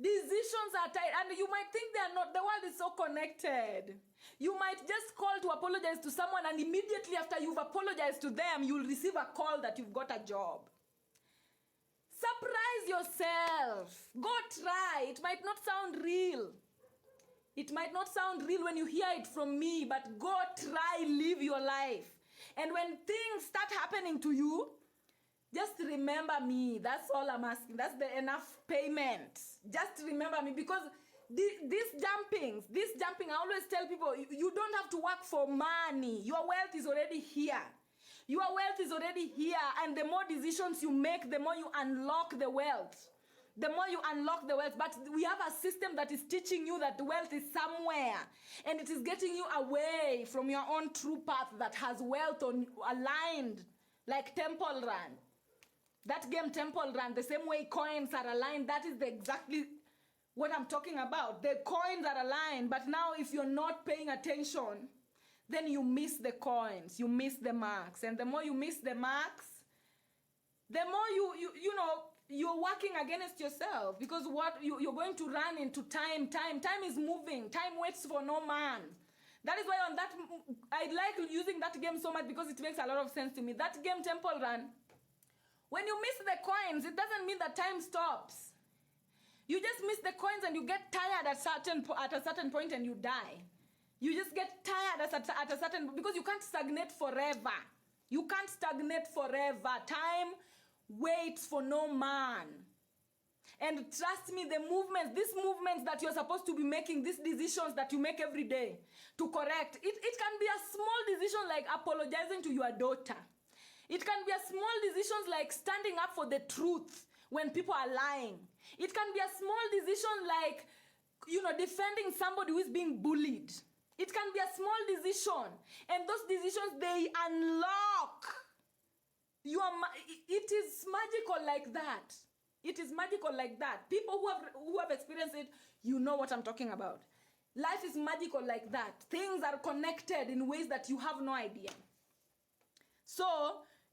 decisions are tied. And you might think they are not. The world is so connected. You might just call to apologize to someone, and immediately after you've apologized to them, you'll receive a call that you've got a job. Surprise yourself. Go try. It might not sound real. It might not sound real when you hear it from me, but go try, live your life. And when things start happening to you, just remember me. That's all I'm asking. That's the enough payment. Just remember me, because this jumping, I always tell people, you don't have to work for money. Your wealth is already here. Your wealth is already here, and the more decisions you make, the more you unlock the wealth. The more you unlock the wealth. But we have a system that is teaching you that the wealth is somewhere, and it is getting you away from your own true path that has wealth aligned, like Temple Run. That game Temple Run, the same way coins are aligned, that is exactly what I'm talking about. The coins are aligned, but now if you're not paying attention, then you miss the coins, you miss the marks. And the more you miss the marks, the more you're working against yourself, because what you're going to run into time is moving. Time waits for no man. That is why on that, I like using that game so much, because it makes a lot of sense to me. That game Temple Run, when you miss the coins, it doesn't mean that time stops. You just miss the coins and you get tired at a certain point and you die. You just get tired at a certain, because you can't stagnate forever. You can't stagnate forever. Time waits for no man. And trust me, these movements that you're supposed to be making, these decisions that you make every day to correct, it can be a small decision like apologizing to your daughter. It can be a small decision like standing up for the truth when people are lying. It can be a small decision like, defending somebody who is being bullied. It can be a small decision. And those decisions, they unlock. It is magical like that. It is magical like that. People who have experienced it, you know what I'm talking about. Life is magical like that. Things are connected in ways that you have no idea. So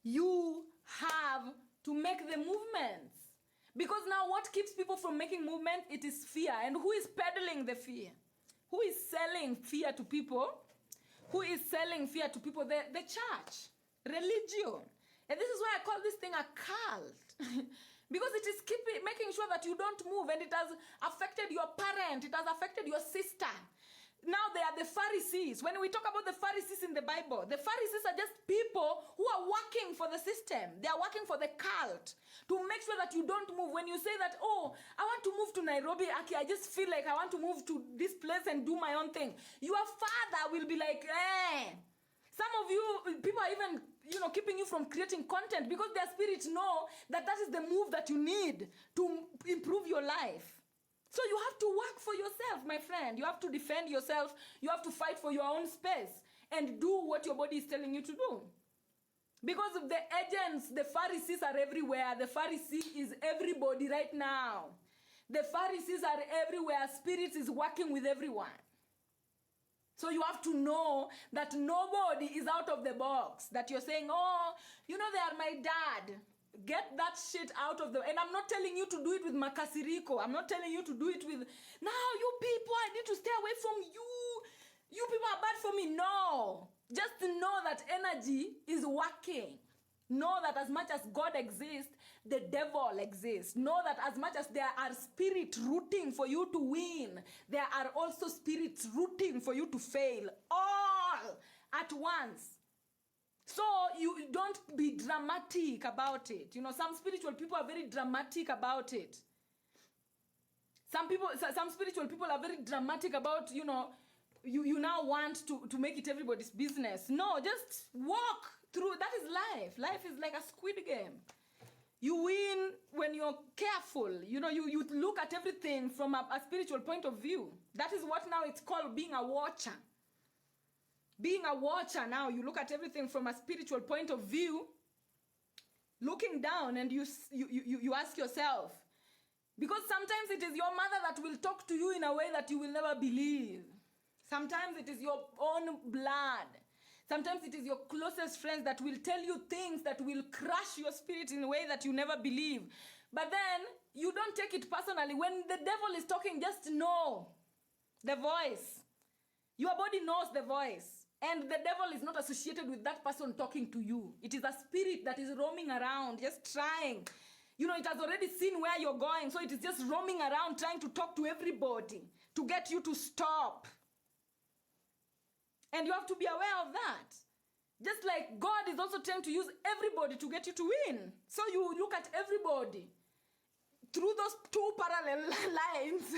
you have to make the movements. Because now what keeps people from making movement? It is fear. And who is peddling the fear? Who is selling fear to people? Who is selling fear to people? The church, religion. And this is why I call this thing a cult. Because it is making sure that you don't move, and it has affected your parent, it has affected your sister. Now they are the Pharisees. When we talk about the Pharisees in the Bible, the Pharisees are just people who are working for the system. They are working for the cult to make sure that you don't move. When you say that, oh, I want to move to Nairobi, Aki, I just feel like I want to move to this place and do my own thing. Your father will be like, eh. Some of you, people are even, keeping you from creating content because their spirits know that that is the move that you need to improve your life. So you have to work for yourself, my friend. You have to defend yourself. You have to fight for your own space and do what your body is telling you to do. Because the agents, the Pharisees are everywhere. The Pharisee is everybody right now. The Pharisees are everywhere. Spirit is working with everyone. So you have to know that nobody is out of the box. That you're saying, oh, they are my dad. Get that shit out of the... And I'm not telling you to do it with Makasiriko. I'm not telling you to do it with... Now, you people, I need to stay away from you. You people are bad for me. No. Just know that energy is working. Know that as much as God exists, the devil exists. Know that as much as there are spirits rooting for you to win, there are also spirits rooting for you to fail. All at once. So you don't be dramatic about it. Some spiritual people are very dramatic about it. Some spiritual people are very dramatic about, you now want to make it everybody's business. No, just walk through. That is life. Life is like a squid game. You win when you're careful. You look at everything from a spiritual point of view. That is what now it's called being a watcher. Being a watcher now, you look at everything from a spiritual point of view, looking down, and you ask yourself, because sometimes it is your mother that will talk to you in a way that you will never believe. Sometimes it is your own blood. Sometimes it is your closest friends that will tell you things that will crush your spirit in a way that you never believe. But then you don't take it personally. When the devil is talking, just know the voice. Your body knows the voice. And the devil is not associated with that person talking to you. It is a spirit that is roaming around, just trying. It has already seen where you're going. So it is just roaming around, trying to talk to everybody, to get you to stop. And you have to be aware of that. Just like God is also trying to use everybody to get you to win. So you look at everybody through those two parallel lines.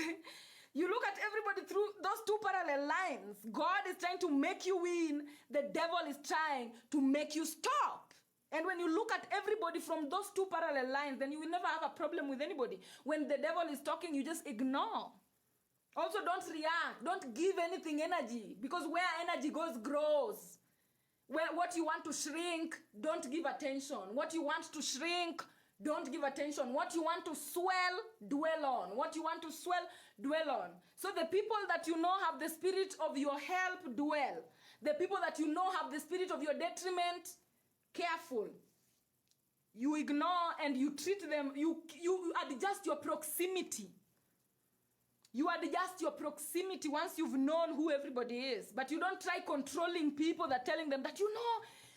You look at everybody through those two parallel lines. God is trying to make you win. The devil is trying to make you stop. And when you look at everybody from those two parallel lines, then you will never have a problem with anybody. When the devil is talking, you just ignore. Also, don't react. Don't give anything energy. Because where energy goes, grows. What you want to shrink, don't give attention. What you want to shrink, don't give attention. What you want to swell, dwell on. What you want to swell, dwell on. So the people that you know have the spirit of your help, dwell. The people that you know have the spirit of your detriment, careful. You ignore and you treat them. You adjust your proximity. You adjust your proximity once you've known who everybody is. But you don't try controlling people that telling them that,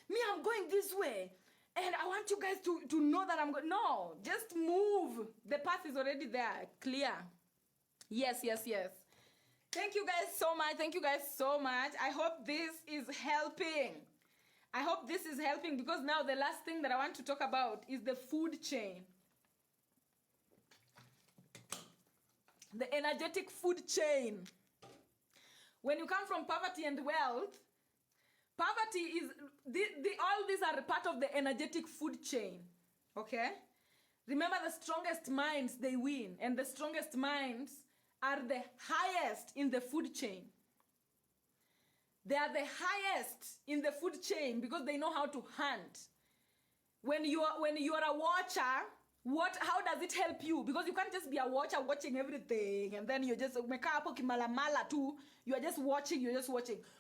me, I'm going this way. And I want you guys to know that I'm going. No, just move. The path is already there, clear. Yes. Thank you guys so much. I hope this is helping. Because now the last thing that I want to talk about is the food chain. The energetic food chain. When you come from poverty and wealth, poverty is, all these are part of the energetic food chain. Okay? Remember, the strongest minds, they win. And the strongest minds are the highest in the food chain. They are the highest in the food chain because they know how to hunt. When you are a watcher, how does it help you? Because you can't just be a watcher watching everything and then you just you are just watching.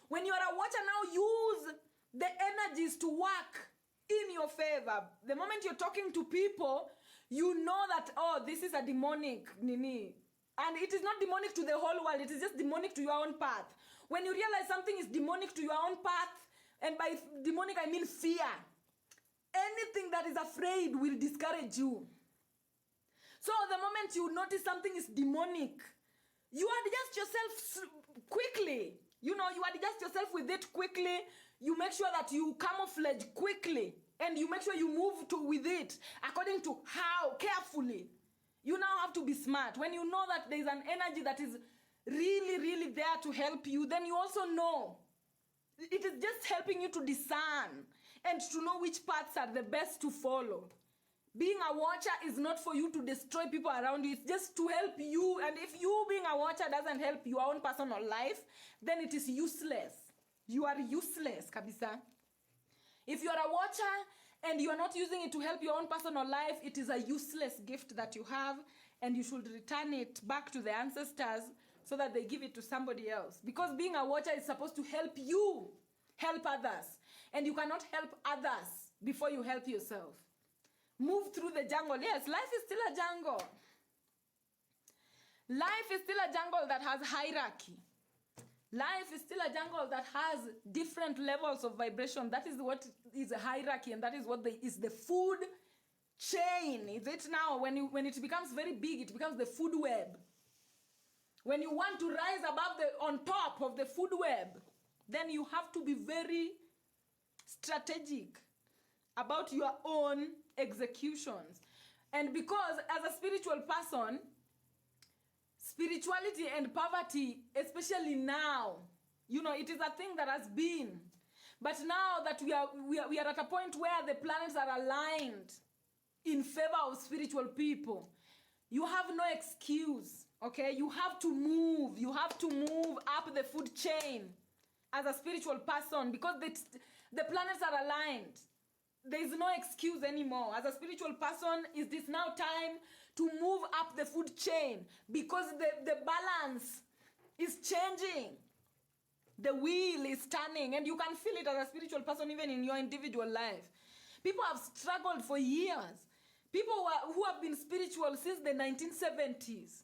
When you are a watcher now, use the energies to work in your favor. The moment you're talking to people, you know that, this is a demonic nini. And it is not demonic to the whole world, it is just demonic to your own path. When you realize something is demonic to your own path, and by demonic I mean fear, anything that is afraid will discourage you. So the moment you notice something is demonic, you adjust yourself quickly. You adjust yourself with it quickly. You make sure that you camouflage quickly. And you make sure you move with it according to how carefully. You now have to be smart. When you know that there is an energy that is really, really there to help you, then you also know. It is just helping you to discern and to know which paths are the best to follow. Being a watcher is not for you to destroy people around you. It's just to help you. And if you being a watcher doesn't help your own personal life, then it is useless. You are useless, kabisa. If you are a watcher and you are not using it to help your own personal life, it is a useless gift that you have, and you should return it back to the ancestors so that they give it to somebody else. Because being a watcher is supposed to help you, help others. And you cannot help others before you help yourself. Move through the jungle. Yes, life is still a jungle. Life is still a jungle that has hierarchy. Life is still a jungle that has different levels of vibration. That is what is a hierarchy, and that is what is the food chain. Is it now? When it becomes very big, it becomes the food web. When you want to rise on top of the food web, then you have to be very strategic about your own executions. And because as a spiritual person, spirituality and poverty, especially now, it is a thing that has been. But now that we are at a point where the planets are aligned in favor of spiritual people. You have no excuse, okay? You have to move. You have to move up the food chain as a spiritual person because the planets are aligned. There is no excuse anymore. As a spiritual person, is this now time to move up the food chain because the balance is changing. The wheel is turning, and you can feel it as a spiritual person even in your individual life. People have struggled for years. People who have been spiritual since the 1970s,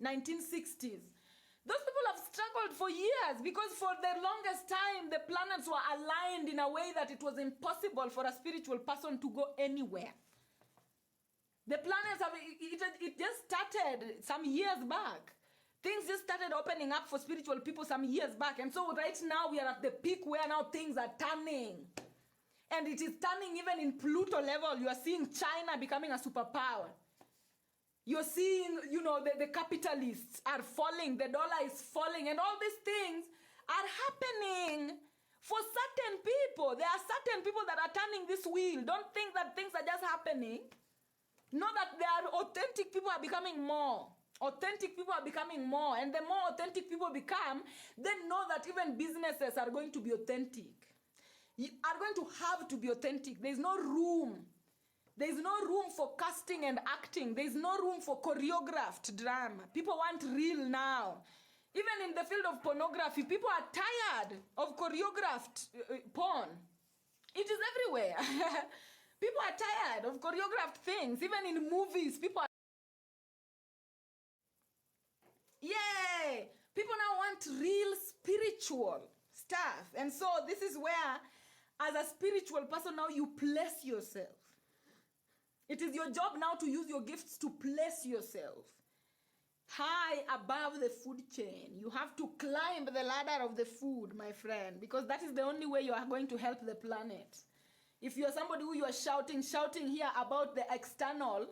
1960s. Those people have struggled for years because for the longest time, the planets were aligned in a way that it was impossible for a spiritual person to go anywhere. The planets it just started some years back. Things just started opening up for spiritual people some years back. And so right now we are at the peak where now things are turning. And it is turning even in Pluto level. You are seeing China becoming a superpower. You're seeing, the capitalists are falling. The dollar is falling. And all these things are happening for certain people. There are certain people that are turning this wheel. Don't think that things are just happening. Know that there are authentic people are becoming more. Authentic people are becoming more. And the more authentic people become, then know that even businesses are going to be authentic. You are going to have to be authentic. There's no room. There's no room for casting and acting. There's no room for choreographed drama. People want real now. Even in the field of pornography, people are tired of choreographed porn. It is everywhere. People are tired of choreographed things. Even in movies, people are... Yay! People now want real spiritual stuff. And so this is where, as a spiritual person, now you place yourself. It is your job now to use your gifts to place yourself high above the food chain. You have to climb the ladder of the food, my friend, because that is the only way you are going to help the planet. If you are somebody who you are shouting here about the external,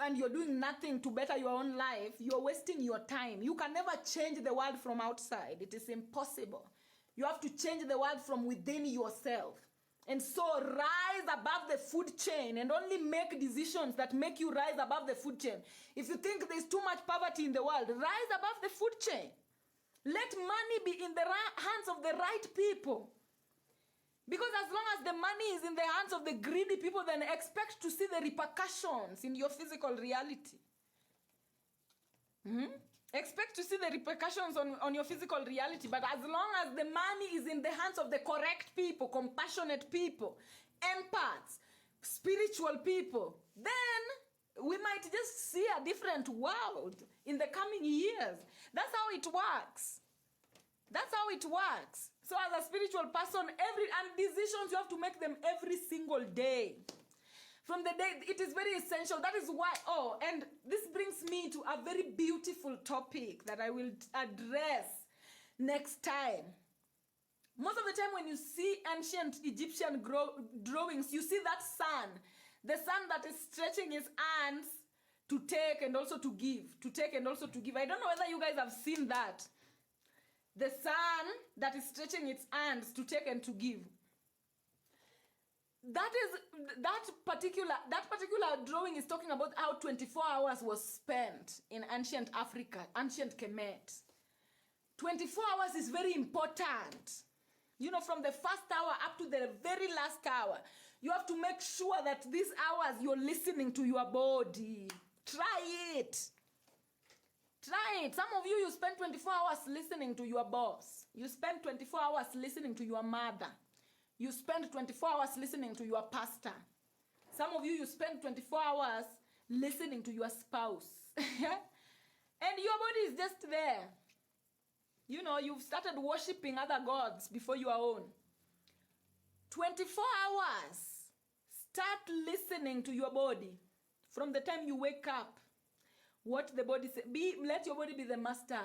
and you're doing nothing to better your own life, you're wasting your time. You can never change the world from outside. It is impossible. You have to change the world from within yourself. And so rise above the food chain and only make decisions that make you rise above the food chain. If you think there's too much poverty in the world, rise above the food chain. Let money be in the hands of the right people. Because as long as the money is in the hands of the greedy people, then expect to see the repercussions in your physical reality. Expect to see the repercussions on your physical reality. But as long as the money is in the hands of the correct people, compassionate people, empaths, spiritual people, then we might just see a different world in the coming years. That's how it works. That's how it works. So as a spiritual person, and decisions, you have to make them every single day. From the day, it is very essential. That is why, and this brings me to a very beautiful topic that I will address next time. Most of the time when you see ancient Egyptian drawings, you see that sun. The sun that is stretching his hands to take and also to give. To take and also to give. I don't know whether you guys have seen that. The sun that is stretching its hands to take and to give. That particular drawing is talking about how 24 hours was spent in ancient Africa, ancient Kemet. 24 hours is very important. From the first hour up to the very last hour, you have to make sure that these hours you're listening to your body. Try it. Try it. Some of you spend 24 hours listening to your boss. You spend 24 hours listening to your mother. You spend 24 hours listening to your pastor. Some of you spend 24 hours listening to your spouse. And your body is just there. You've started worshiping other gods before your own. 24 hours. Start listening to your body. From the time you wake up, what the body says. Let your body be the master.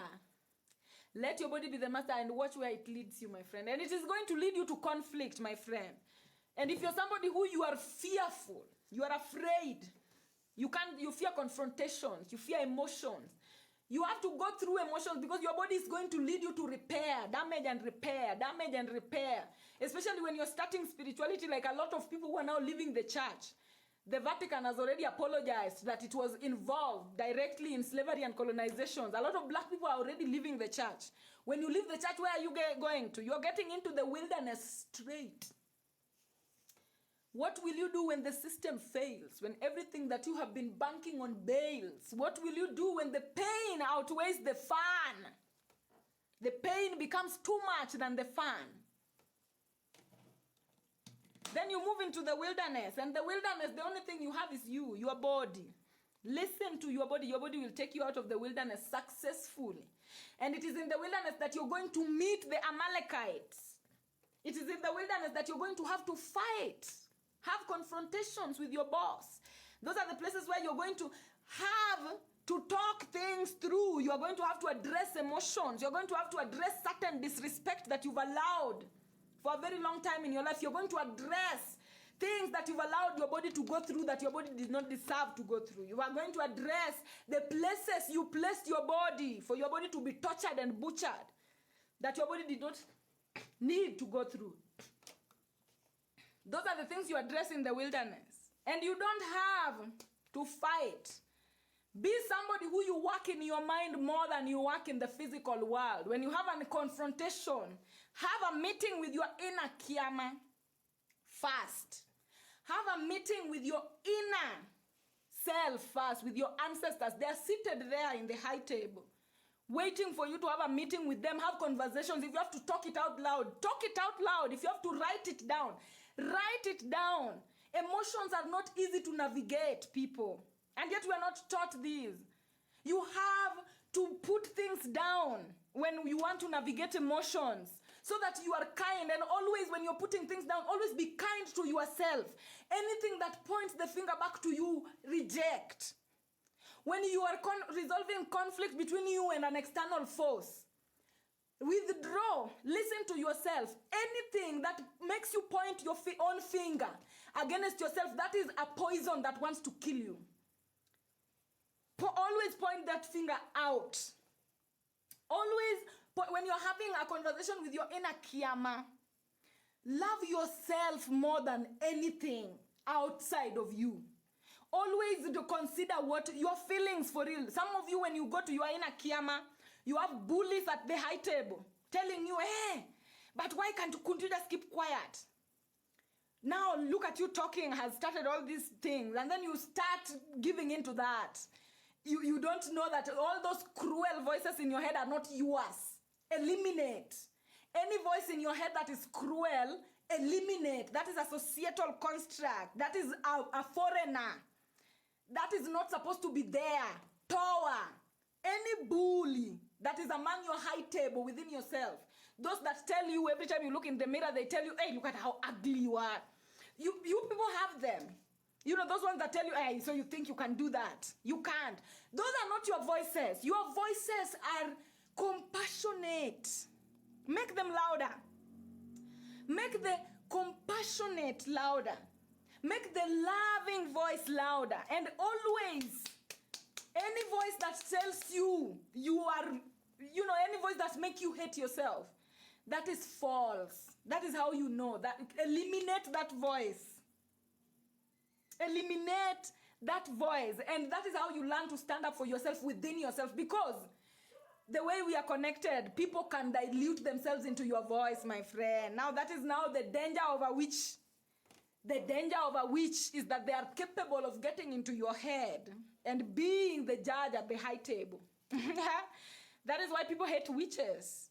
Let your body be the master and watch where it leads you, my friend. And it is going to lead you to conflict, my friend. And if you're somebody who you are fearful, you are afraid, you fear confrontations, you fear emotions. You have to go through emotions because your body is going to lead you to repair, damage and repair. Especially when you're starting spirituality, like a lot of people who are now leaving the church. The Vatican has already apologized that it was involved directly in slavery and colonizations. A lot of black people are already leaving the church. When you leave the church, where are you going to? You're getting into the wilderness straight. What will you do when the system fails? When everything that you have been banking on bails? What will you do when the pain outweighs the fun? The pain becomes too much than the fun. Then you move into the wilderness. And the wilderness, the only thing you have is you, your body. Listen to your body. Your body will take you out of the wilderness successfully. And it is in the wilderness that you're going to meet the Amalekites. It is in the wilderness that you're going to have to fight. Have confrontations with your boss. Those are the places where you're going to have to talk things through. You are going to have to address emotions. You're going to have to address certain disrespect that you've allowed for a very long time in your life. You're going to address things that you've allowed your body to go through that your body did not deserve to go through. You are going to address the places you placed your body for your body to be tortured and butchered that your body did not need to go through. Those are the things you address in the wilderness. And you don't have to fight. Be somebody who you work in your mind more than you work in the physical world. When you have a confrontation, have a meeting with your inner Kiama first. Have a meeting with your inner self first, with your ancestors. They are seated there in the high table, waiting for you to have a meeting with them, have conversations. If you have to talk it out loud, talk it out loud. If you have to write it down, write it down. Emotions are not easy to navigate, people. And yet we are not taught these. You have to put things down when you want to navigate emotions so that you are kind. And always when you're putting things down, always be kind to yourself. Anything that points the finger back to you, reject. When you are resolving conflict between you and an external force, withdraw. Listen to yourself. Anything that makes you point your own finger against yourself, that is a poison that wants to kill you. Always point that finger out. Always, when you're having a conversation with your inner Kiama, love yourself more than anything outside of you. Always to consider what your feelings for real. Some of you, when you go to your inner Kiama, you have bullies at the high table telling you, hey, but why couldn't you just keep quiet? Now look at you talking has started all these things, and then you start giving into that. You don't know that all those cruel voices in your head are not yours. Eliminate. Any voice in your head that is cruel, eliminate. That is a societal construct. That is a foreigner. That is not supposed to be there. Tower. Any bully that is among your high table within yourself. Those that tell you every time you look in the mirror, they tell you, hey, look at how ugly you are. You people have them. You know, those ones that tell you, hey, so you think you can do that. You can't. Those are not your voices. Your voices are compassionate. Make them louder. Make the compassionate louder. Make the loving voice louder. And always, any voice that tells you, any voice that makes you hate yourself, that is false. That is how you know. That eliminate that voice. Eliminate that voice. And that is how you learn to stand up for yourself within yourself. Because the way we are connected, people can dilute themselves into your voice, my friend. Now that is now the danger of a witch. The danger of a witch is that they are capable of getting into your head and being the judge at the high table. That is why people hate witches.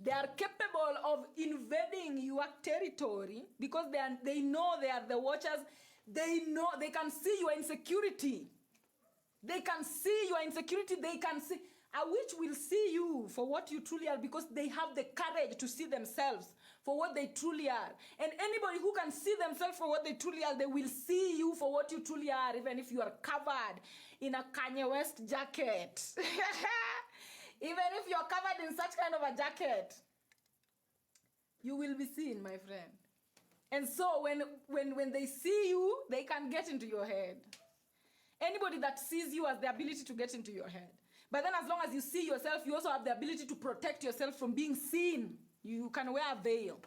They are capable of invading your territory because they know they are the watchers. They know they can see your insecurity. They can see your insecurity. They can see. A witch will see you for what you truly are because they have the courage to see themselves for what they truly are. And anybody who can see themselves for what they truly are, they will see you for what you truly are, even if you are covered in a Kanye West jacket. Even if you're covered in such kind of a jacket, you will be seen, my friend. And so when they see you, they can get into your head. Anybody that sees you has the ability to get into your head. But then as long as you see yourself, you also have the ability to protect yourself from being seen. You can wear a veil.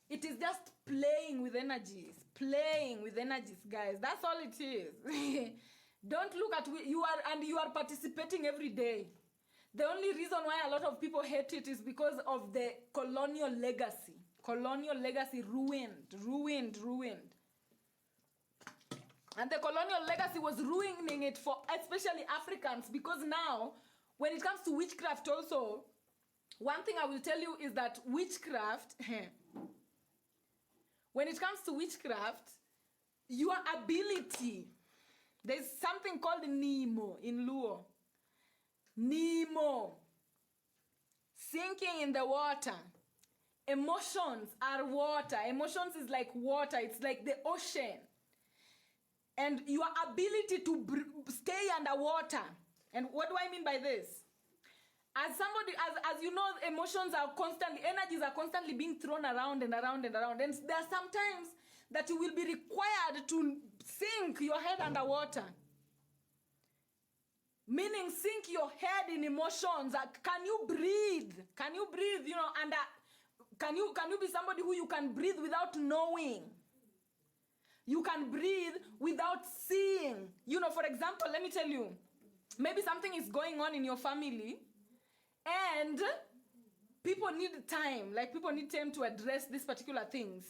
It is just playing with energies. Playing with energies, guys. That's all it is. Don't look at you are participating every day. The only reason why a lot of people hate it is because of the colonial legacy. Colonial legacy ruined. And the colonial legacy was ruining it for especially Africans, because now, when it comes to witchcraft also, one thing I will tell you is that witchcraft, when it comes to witchcraft, your ability, there's something called Nemo in Luo. Nemo. Sinking in the water. Emotions are water. Emotions is like water. It's like the ocean. And your ability to stay underwater. And what do I mean by this? As somebody, as you know, emotions are constantly, energies are constantly being thrown around and around and around. And there are some times that you will be required to sink your head underwater. Meaning sink your head in emotions. Can you breathe? Can you breathe, under, can you be somebody who you can breathe without knowing? You can breathe without seeing. For example, let me tell you, maybe something is going on in your family and people need time, people need time to address these particular things.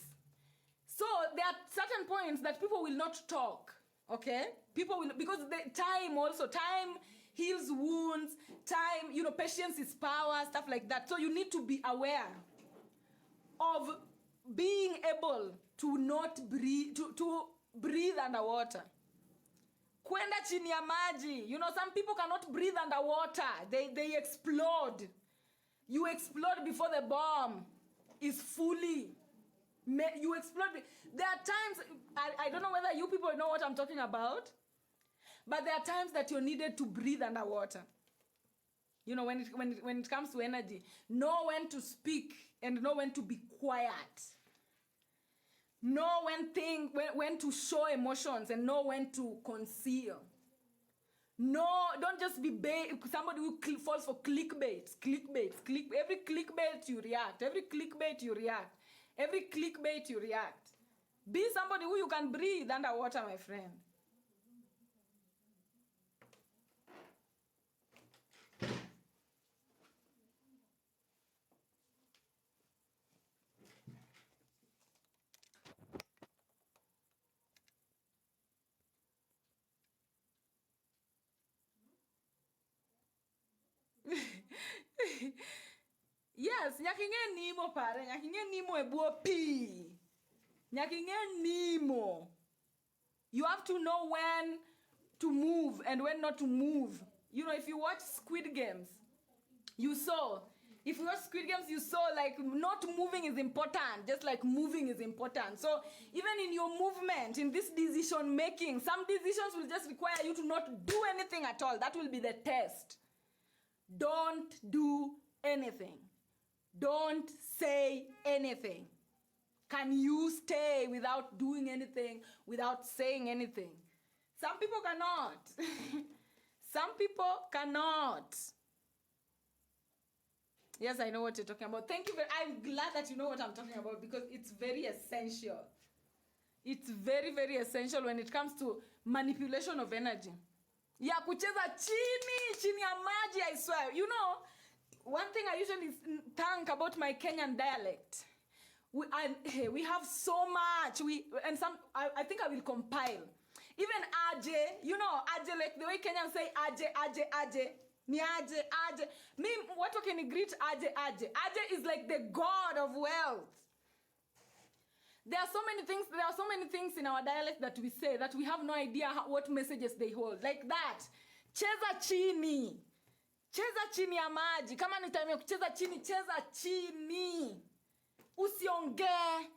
So there are certain points that people will not talk, okay? People will, because the time heals wounds, time, patience is power, stuff like that. So you need to be aware of being able to not breathe, to breathe underwater. Kwenda chini ya maji. Some people cannot breathe underwater. They explode. You explode before the bomb is fully. You explode. There are times, I don't know whether you people know what I'm talking about, but there are times that you're needed to breathe underwater. When it comes to energy, know when to speak and know when to be quiet. Know when to show emotions and know when to conceal. No, don't just be somebody who falls for clickbait. Every clickbait you react. Every clickbait you react. Every clickbait you react. Be somebody who you can breathe underwater, my friend. Yes, nyakinge nimo pare, nyakinge nimo ebuo pi. Nyakinge nimo. You have to know when to move and when not to move. If you watch Squid Games, you saw. If you watch Squid Games, you saw not moving is important, just like moving is important. So even in your movement, in this decision making, some decisions will just require you to not do anything at all. That will be the test. Don't do anything. Don't say anything. Can you stay without doing anything, without saying anything? Some people cannot. Some people cannot. Yes, I know what you're talking about. Thank you. I'm glad that you know what I'm talking about, because it's very essential. It's very, very essential when it comes to manipulation of energy. Ya kucheza chini ya maji, I swear. One thing I usually thank about my Kenyan dialect, we have so much. I think I will compile. Even aje, aje, like the way Kenyans say aje. Ni aje. Me, what can you greet aje? Aje is like the god of wealth. There are so many things in our dialect that we say that we have no idea what messages they hold. Like that. Cheza chini ya maji. Kama ni time ya kucheza chini, cheza chini. Usiongee.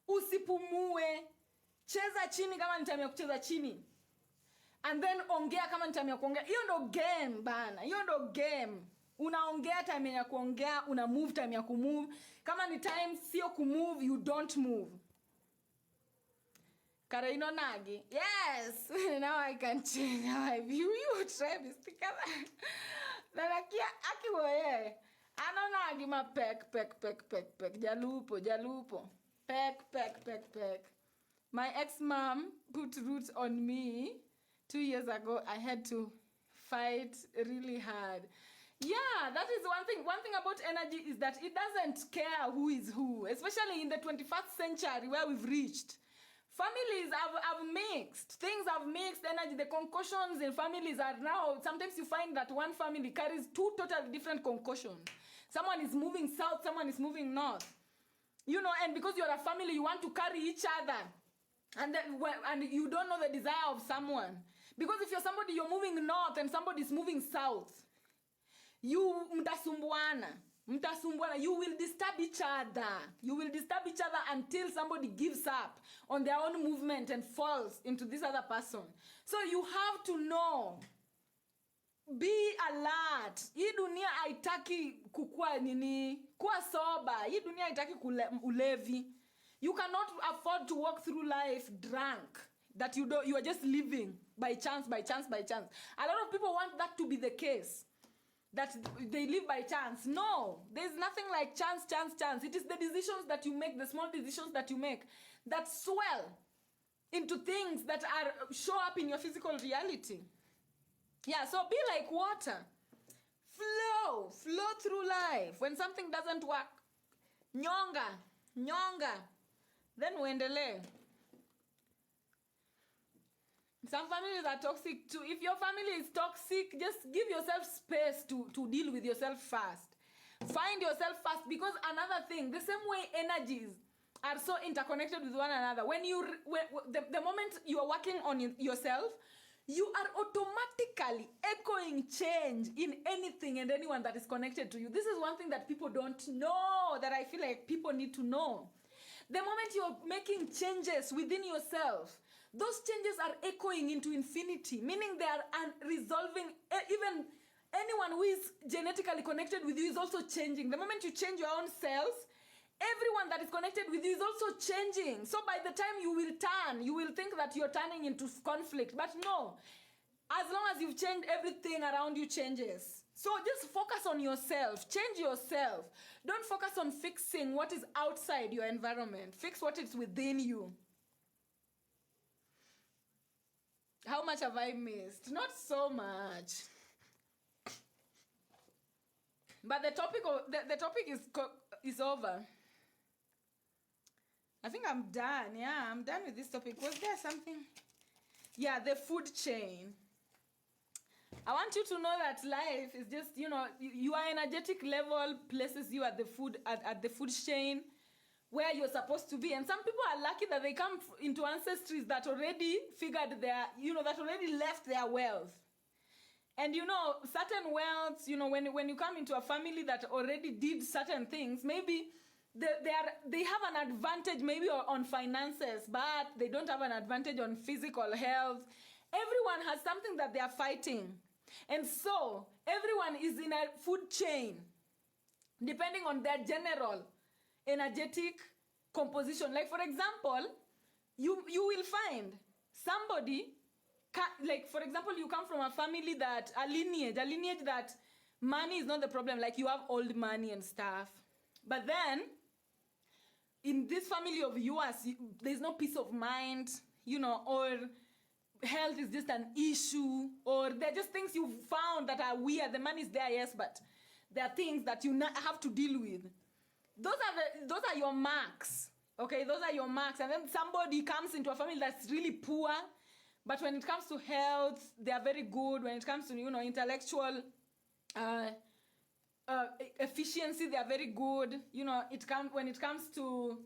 Usipumue. Cheza chini kama ni time ya kucheza chini. And then ongea kama ni time ya kuongea. Hiyo ndo game bana. Hiyo ndo game. Unaongea time ya kuongea, una move time ya kumove. Kama ni time sio kumove, you don't move. Karaino nagi. Yes. Now I can change how I view you. Try me sticker. Nanakia aki woye. Ano nagi ma pek. Jalupo. Peck. My ex-mom put roots on me 2 years ago. I had to fight really hard. Yeah, that is one thing. One thing about energy is that it doesn't care who is who, especially in the 21st century where we've reached. Families have mixed. Things have mixed energy. The concussions in families are now, sometimes you find that one family carries two totally different concussions. Someone is moving south, someone is moving north. You know, and because you're a family, you want to carry each other. And you don't know the desire of someone. Because if you're somebody, you're moving north and somebody's moving south. You mtasumbuana. You will disturb each other. You will disturb each other until somebody gives up on their own movement and falls into this other person. So you have to know. Be alert. Hii dunia haitaki kukua nini? Kuwa sober. Hii dunia haitaki ulevi. You cannot afford to walk through life drunk. That you are just living by chance. A lot of people want that to be the case. That they live by chance. No, there's nothing like chance. It is the decisions that you make, the small decisions that you make, that swell into things that show up in your physical reality. Yeah, so be like water. Flow through life. When something doesn't work, nyonga. Then uendelee. Some families are toxic too. If your family is toxic, just give yourself space to deal with yourself first. Find yourself first, because another thing, the same way energies are so interconnected with one another. The moment you are working on yourself, you are automatically echoing change in anything and anyone that is connected to you. This is one thing that people don't know, that I feel like people need to know. The moment you're making changes within yourself, those changes are echoing into infinity, meaning they are resolving. Even anyone who is genetically connected with you is also changing. The moment you change your own cells, everyone that is connected with you is also changing. So by the time you will turn, you will think that you're turning into conflict. But no, as long as you've changed, everything around you changes. So just focus on yourself. Change yourself. Don't focus on fixing what is outside your environment. Fix what is within you. How much have I missed? Not so much. But the topic is over. I think I'm done. Yeah, I'm done with this topic. Was there something? Yeah, the food chain. I want you to know that life is just, your energetic level places you at the food chain where you're supposed to be. And some people are lucky that they come into ancestries that already figured that already left their wealth. And certain wealth, when you come into a family that already did certain things, maybe they have an advantage maybe on finances, but they don't have an advantage on physical health. Everyone has something that they are fighting. And so everyone is in a food chain, depending on their general energetic composition. Like, for example, you will find somebody, like, for example, you come from a family a lineage that money is not the problem. Like, you have old money and stuff. But then, in this family of yours, there's no peace of mind, or health is just an issue, or there are just things you found that are weird. The money is there, yes, but there are things that you have to deal with. Those are your marks, okay? Those are your marks. And then somebody comes into a family that's really poor, but when it comes to health, they are very good. When it comes to, intellectual efficiency, they are very good. When it comes to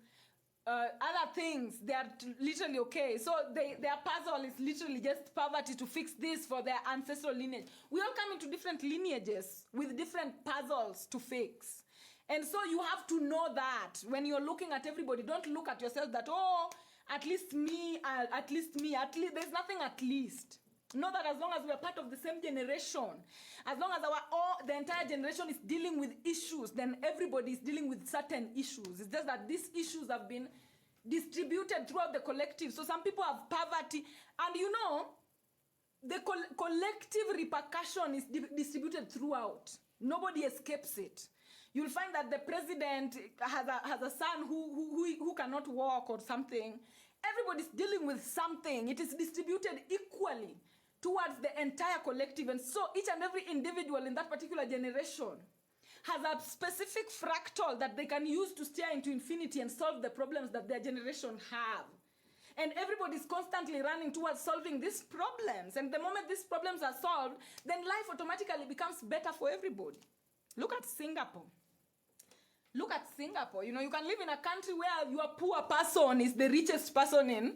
other things, they are literally okay. So their puzzle is literally just poverty to fix this for their ancestral lineage. We all come into different lineages with different puzzles to fix. And so you have to know that when you're looking at everybody, don't look at yourself that, at least me. There's nothing at least. Know that as long as we're part of the same generation, as long as the entire generation is dealing with issues, then everybody is dealing with certain issues. It's just that these issues have been distributed throughout the collective. So some people have poverty, and the collective repercussion is distributed throughout. Nobody escapes it. You'll find that the president has a son who cannot walk or something. Everybody's dealing with something. It is distributed equally towards the entire collective. And so each and every individual in that particular generation has a specific fractal that they can use to steer into infinity and solve the problems that their generation have. And everybody's constantly running towards solving these problems. And the moment these problems are solved, then life automatically becomes better for everybody. Look at Singapore. Look at Singapore. You know, you can live in a country where your poor person is the richest person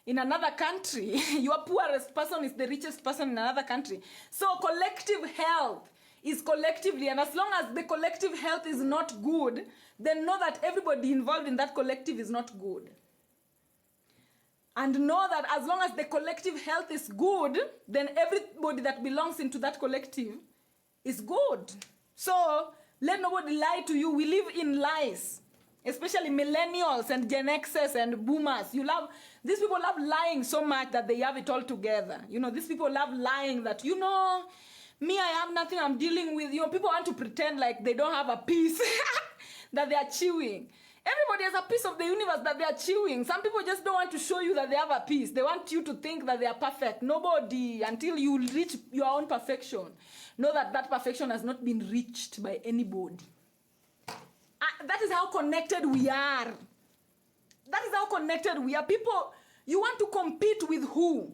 in another country. Your poorest person is the richest person in another country. So collective health is collectively, and as long as the collective health is not good, then know that everybody involved in that collective is not good. And know that as long as the collective health is good, then everybody that belongs into that collective is good. So let nobody lie to you. We live in lies, especially millennials and Gen Xers and boomers. These people love lying so much that they have it all together. You know, these people love lying that, you know, me, I have nothing I'm dealing with. You know, people want to pretend like they don't have a piece that they are chewing. Everybody has a piece of the universe that they are chewing. Some people just don't want to show you that they have a piece. They want you to think that they are perfect. Nobody, until you reach your own perfection, know that that perfection has not been reached by anybody. That is how connected we are. That is how connected we are. People, you want to compete with who?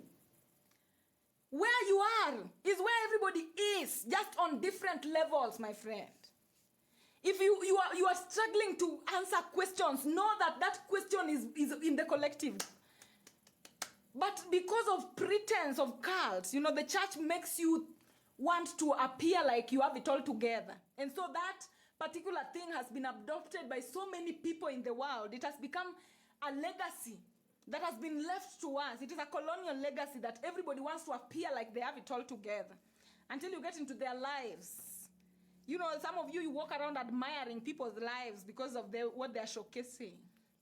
Where you are is where everybody is, just on different levels, my friend. If you are struggling to answer questions, know that that question is in the collective. But because of pretense of cults, you know, the church makes you want to appear like you have it all together. And so that particular thing has been adopted by so many people in the world. It has become a legacy that has been left to us. It is a colonial legacy that everybody wants to appear like they have it all together until you get into their lives. You know, some of you walk around admiring people's lives because of what they're showcasing.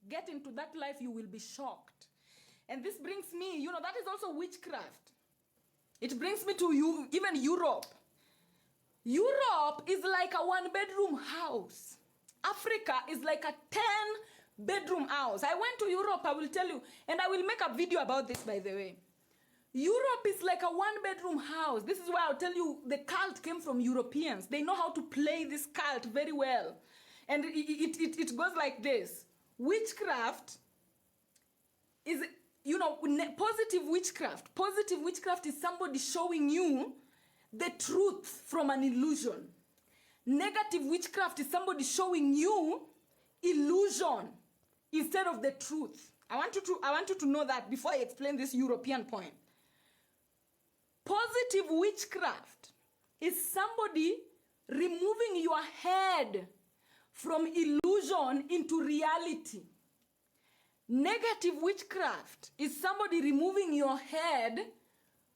Get into that life, you will be shocked. And this brings me, you know, that is also witchcraft. It brings me to even Europe. Europe is like a 1-bedroom house. Africa is like a 10-bedroom house. I went to Europe, I will tell you, and I will make a video about this, by the way. Europe is like a 1-bedroom house. This is why I'll tell you the cult came from Europeans. They know how to play this cult very well. And it goes like this. Witchcraft is, you know, positive witchcraft. Positive witchcraft is somebody showing you the truth from an illusion. Negative witchcraft is somebody showing you illusion instead of the truth. I want you to know that before I explain this European point. Positive witchcraft is somebody removing your head from illusion into reality. Negative witchcraft is somebody removing your head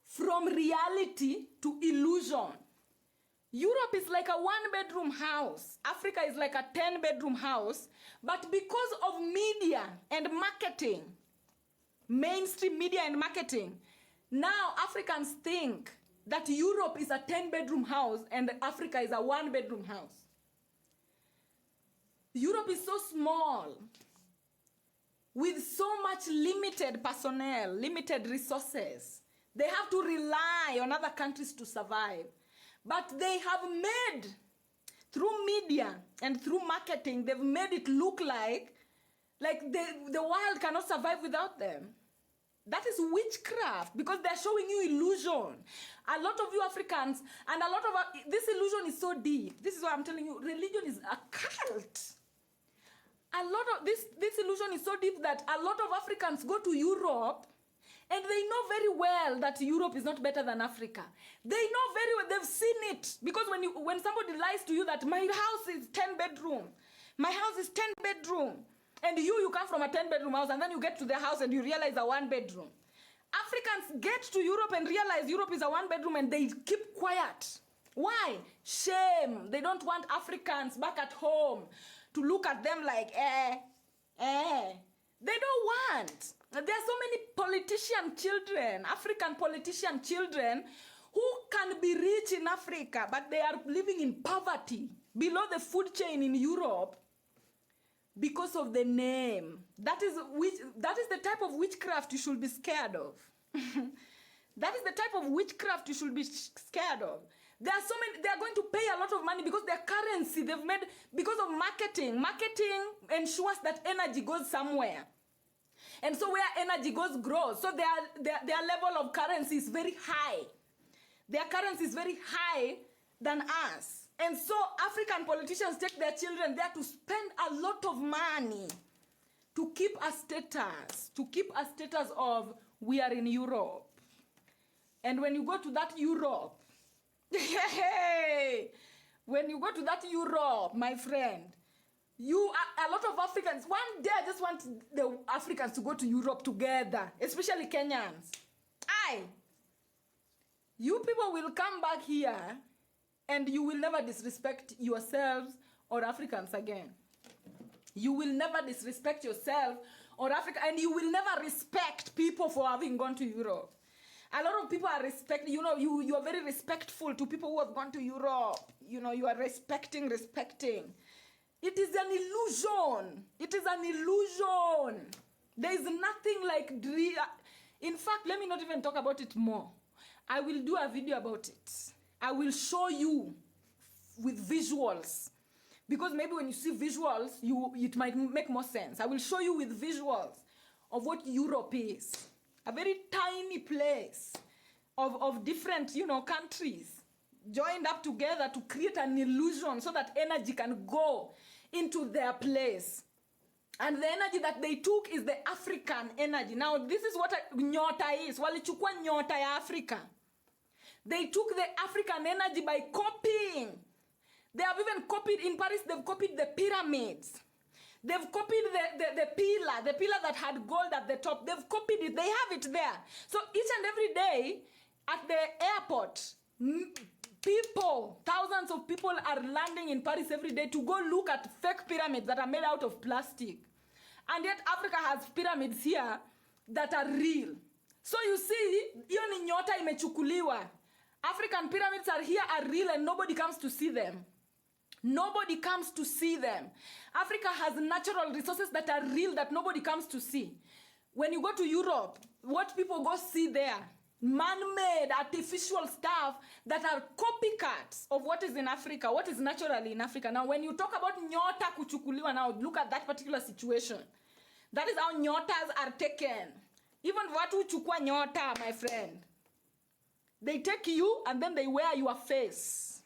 from reality to illusion. Europe is like a 1-bedroom house. Africa is like a 10-bedroom house. But because of media and marketing, mainstream media and marketing, now Africans think that Europe is a 10-bedroom house and Africa is a 1-bedroom house. Europe is so small, with so much limited personnel, limited resources. They have to rely on other countries to survive. But they have made, through media and through marketing, they've made it look like the world cannot survive without them. That is witchcraft, because they're showing you illusion. A lot of you Africans, and a lot of this illusion is so deep. This is why I'm telling you, religion is a cult. A lot of this illusion is so deep that a lot of Africans go to Europe and they know very well that Europe is not better than Africa. They know very well, they've seen it. Because when somebody lies to you that my house is 10-bedroom, my house is 10-bedroom, and you come from a 10-bedroom house, and then you get to their house and you realize a 1-bedroom. Africans get to Europe and realize Europe is a 1-bedroom and they keep quiet. Why? Shame. They don't want Africans back at home to look at them like, They don't want. There are so many politician children, African politician children, who can be rich in Africa, but they are living in poverty below the food chain in Europe because of the name. That is the type of witchcraft you should be scared of. That is the type of witchcraft you should be scared of. There are so many, they are going to pay a lot of money because their currency they've made because of marketing. Marketing ensures that energy goes somewhere. And so where energy goes grows. So their level of currency is very high. Their currency is very high than us. And so African politicians take their children there to spend a lot of money to keep a status of we are in Europe. And when you go to that Europe, when you go to that Europe, my friend, a lot of Africans, one day I just want the Africans to go to Europe together, especially Kenyans. You people will come back here and you will never disrespect yourselves or Africans again. You will never disrespect yourself or Africa, and you will never respect people for having gone to Europe. A lot of people are you are very respectful to people who have gone to Europe. You are respecting. It is an illusion. It is an illusion. There is nothing like dream. In fact, let me not even talk about it more. I will do a video about it. I will show you with visuals. Because maybe when you see visuals, it might make more sense. I will show you with visuals of what Europe is. A very tiny place of different, countries joined up together to create an illusion so that energy can go into their place. And the energy that they took is the African energy. Now, this is what nyota is. Walichukua nyota ya Africa. They took the African energy by copying. They have even copied, in Paris, they've copied the pyramids. They've copied the pillar that had gold at the top. They've copied it. They have it there. So each and every day at the airport, thousands of people are landing in Paris every day to go look at fake pyramids that are made out of plastic. And yet Africa has pyramids here that are real. So you see, hiyo ni nyota imechukuliwa. African pyramids are here, are real, and nobody comes to see them. Nobody comes to see them. Africa has natural resources that are real that nobody comes to see. When you go to Europe, what people go see there, man-made, artificial stuff that are copycats of what is in Africa, what is naturally in Africa. Now, when you talk about nyota kuchukuliwa, now look at that particular situation. That is how nyotas are taken. Even watu chukua nyota, my friend. They take you and then they wear your face.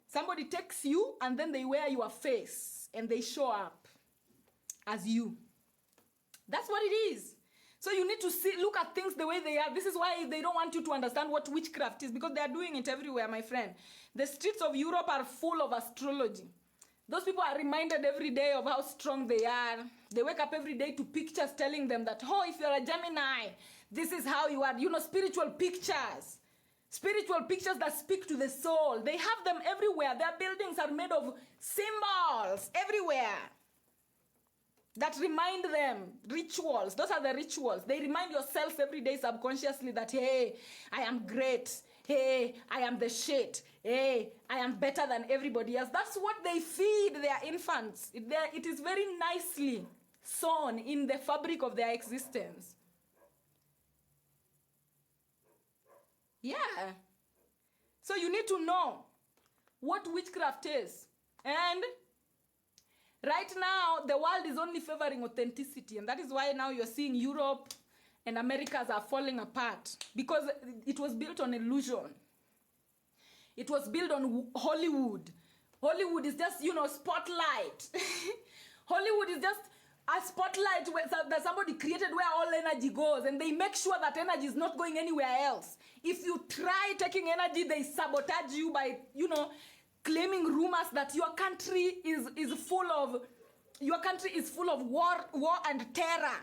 Somebody takes you and then they wear your face and they show up as you. That's what it is. So you need to look at things the way they are. This is why they don't want you to understand what witchcraft is, because they are doing it everywhere, my friend. The streets of Europe are full of astrology. Those people are reminded every day of how strong they are. They wake up every day to pictures telling them that, if you're a Gemini, this is how you are. Spiritual pictures. Spiritual pictures that speak to the soul. They have them everywhere. Their buildings are made of symbols everywhere that remind them. Rituals. Those are the rituals. They remind yourself every day subconsciously that, hey, I am great. Hey, I am the shit. Hey, I am better than everybody else. That's what they feed their infants. It is very nicely sewn in the fabric of their existence. Yeah. So you need to know what witchcraft is. And right now, the world is only favoring authenticity. And that is why now you're seeing Europe and Americas are falling apart. Because it was built on illusion. It was built on Hollywood. Hollywood is just, spotlight. Hollywood is just a spotlight that somebody created where all energy goes, and they make sure that energy is not going anywhere else. If you try taking energy, they sabotage you by, claiming rumors that your country is full of war and terror.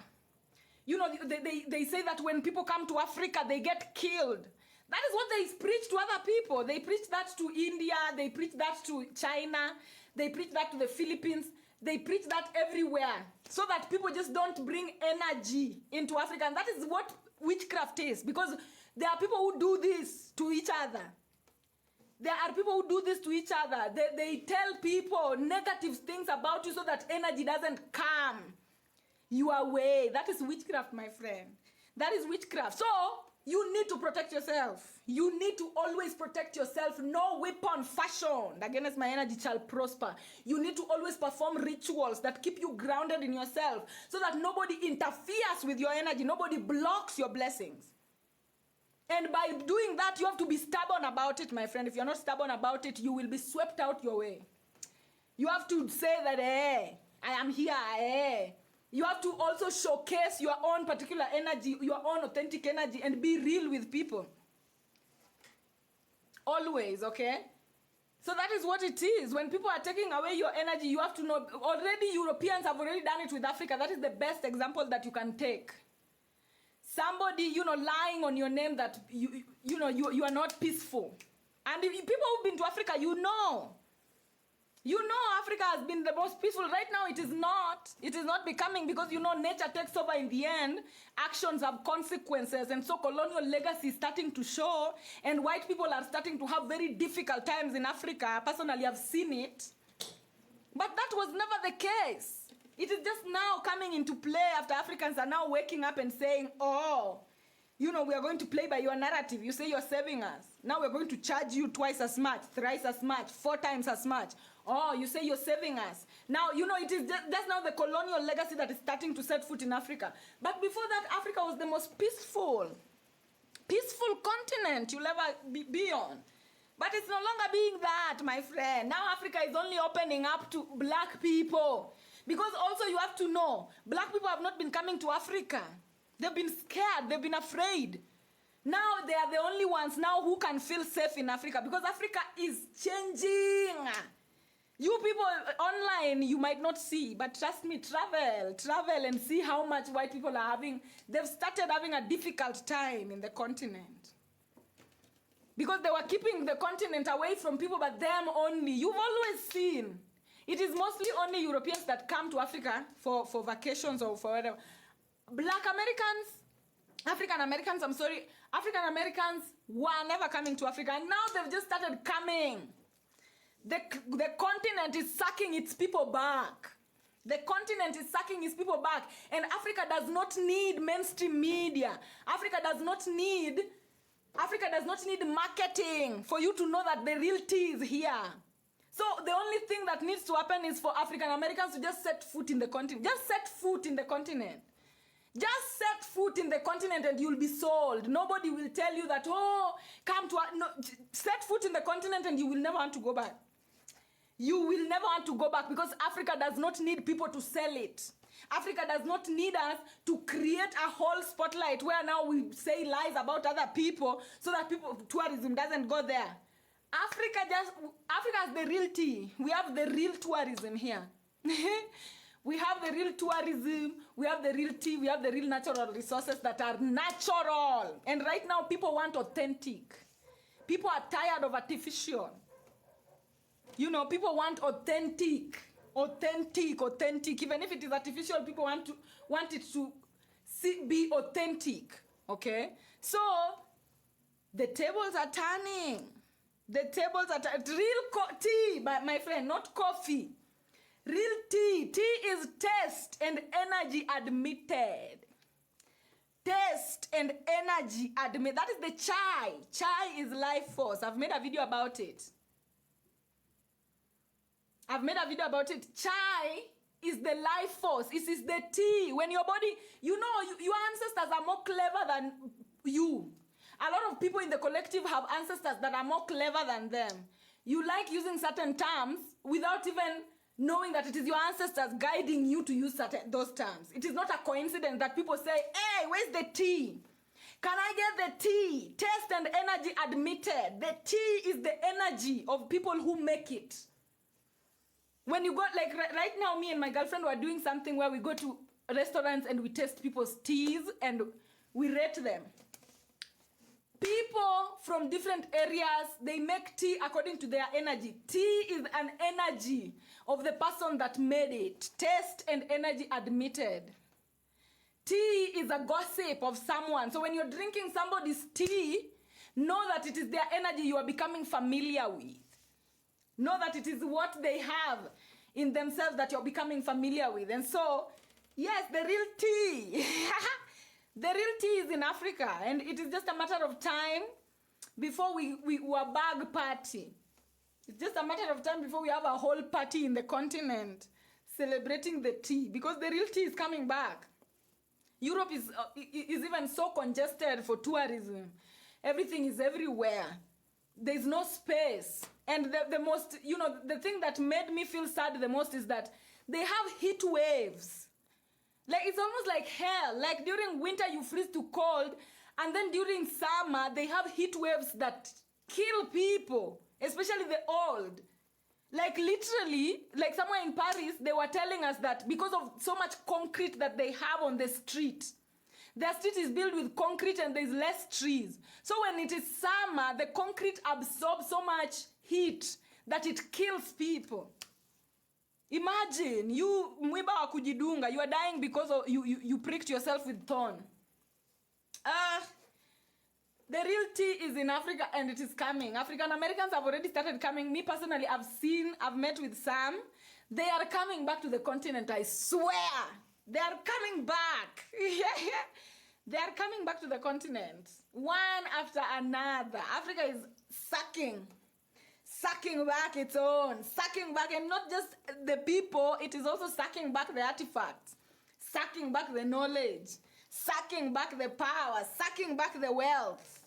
They say that when people come to Africa, they get killed. That is what they preach to other people. They preach that to India. They preach that to China. They preach that to the Philippines. They preach that everywhere so that people just don't bring energy into Africa. And that is what witchcraft is, because there are people who do this to each other. There are people who do this to each other. They tell people negative things about you so that energy doesn't come your way. That is witchcraft, my friend. That is witchcraft. So you need to protect yourself. You need to always protect yourself. No weapon fashioned against my energy shall prosper. You need to always perform rituals that keep you grounded in yourself so that nobody interferes with your energy. Nobody blocks your blessings. And by doing that, you have to be stubborn about it, my friend. If you're not stubborn about it, you will be swept out your way. You have to say that, I am here, You have to also showcase your own particular energy, your own authentic energy, and be real with people. Always, okay? So that is what it is. When people are taking away your energy, you have to know. Already Europeans have already done it with Africa. That is the best example that you can take. Somebody, lying on your name that you are not peaceful. And if people who've been to Africa, you know Africa has been the most peaceful. Right now it is not. It is not becoming, because nature takes over in the end. Actions have consequences, and so colonial legacy is starting to show, and white people are starting to have very difficult times in Africa. Personally, I've seen it. But that was never the case. It is just now coming into play after Africans are now waking up and saying, we are going to play by your narrative. You say you're saving us. Now we're going to charge you twice as much, thrice as much, 4 times as much. You say you're saving us. Now, it is that's now the colonial legacy that is starting to set foot in Africa. But before that, Africa was the most peaceful continent you'll ever be on. But it's no longer being that, my friend. Now Africa is only opening up to black people. Because also you have to know, black people have not been coming to Africa. They've been scared. They've been afraid. Now they are the only ones now who can feel safe in Africa, because Africa is changing. You people online, you might not see, but trust me, travel and see how much white people are having. They've started having a difficult time in the continent. Because they were keeping the continent away from people, but them only. You've always seen. It is mostly only Europeans that come to Africa for vacations or for whatever. African Americans were never coming to Africa. And now they've just started coming. The continent is sucking its people back. The continent is sucking its people back. And Africa does not need mainstream media. Africa does not need marketing for you to know that the real tea is here. So the only thing that needs to happen is for African Americans to just set foot in the continent. Just set foot in the continent. Just set foot in the continent and you'll be sold. Nobody will tell you that, set foot in the continent and you will never want to go back. You will never want to go back, because Africa does not need people to sell it. Africa does not need us to create a whole spotlight where now we say lies about other people so that tourism doesn't go there. Africa has the real tea. We have the real tourism here. We have the real tourism, we have the real tea, we have the real natural resources that are natural. And right now people want authentic. People are tired of artificial. People want authentic. Even if it is artificial, people want it to be authentic. Okay? So the tables are turning. Real tea, my friend, not coffee. Real tea. Tea is taste and energy admitted. Taste and energy admitted. That is the chai. Chai is life force. I've made a video about it. Chai is the life force. It is the tea. When your body, your ancestors are more clever than you. A lot of people in the collective have ancestors that are more clever than them. You like using certain terms without even knowing that it is your ancestors guiding you to use those terms. It is not a coincidence that people say, hey, where's the tea? Can I get the tea? Taste and energy admitted. The tea is the energy of people who make it. When you go, like right now, me and my girlfriend were doing something where we go to restaurants and we taste people's teas and we rate them. People from different areas, they make tea according to their energy. Tea is an energy of the person that made it. Taste and energy admitted. Tea is a gossip of someone. So when you're drinking somebody's tea, Know that it is their energy you are becoming familiar with. Know that it is what they have in themselves that you're becoming familiar with. And so, yes, the real tea. The real tea is in Africa. And it is just a matter of time before we a bag party. It's just a matter of time before we have a whole party in the continent celebrating the tea. Because the real tea is coming back. Europe is even so congested for tourism. Everything is everywhere. There's no space. And the most, the thing that made me feel sad the most is that they have heat waves. Like, it's almost like hell. Like, during winter, you freeze to cold. And then during summer, they have heat waves that kill people, especially the old. Like, literally, like somewhere in Paris, they were telling us that because of so much concrete that they have on the street, their street is built with concrete and there's less trees. So when it is summer, the concrete absorbs so much heat that it kills people. Imagine, you mwiba wa kujidunga, you are dying because of you pricked yourself with thorn. The real tea is in Africa and it is coming. African Americans have already started coming. Me personally, I've met with some. They are coming back to the continent, I swear. They are coming back. They are coming back to the continent. One after another. Africa is sucking back its own. Sucking back, and not just the people, it is also sucking back the artifacts. Sucking back the knowledge. Sucking back the power. Sucking back the wealth.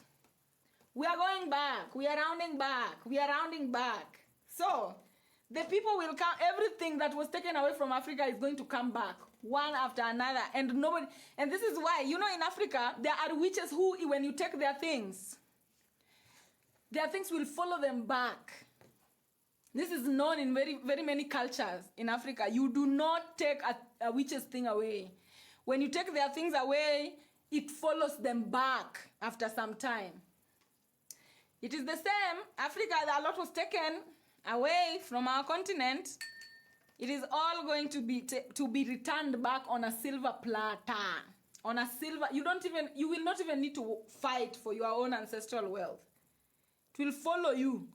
We are going back. We are rounding back. We are rounding back. So, the people will come. Everything that was taken away from Africa is going to come back, one after another. And nobody. And this is why, in Africa, there are witches who, when you take their things will follow them back. This is known in very, very many cultures in Africa. You do not take a witch's thing away. When you take their things away, it follows them back after some time. It is the same. Africa, a lot was taken away from our continent. It is all going to be returned back on a silver platter. On a silver, you will not even need to fight for your own ancestral wealth. It will follow you.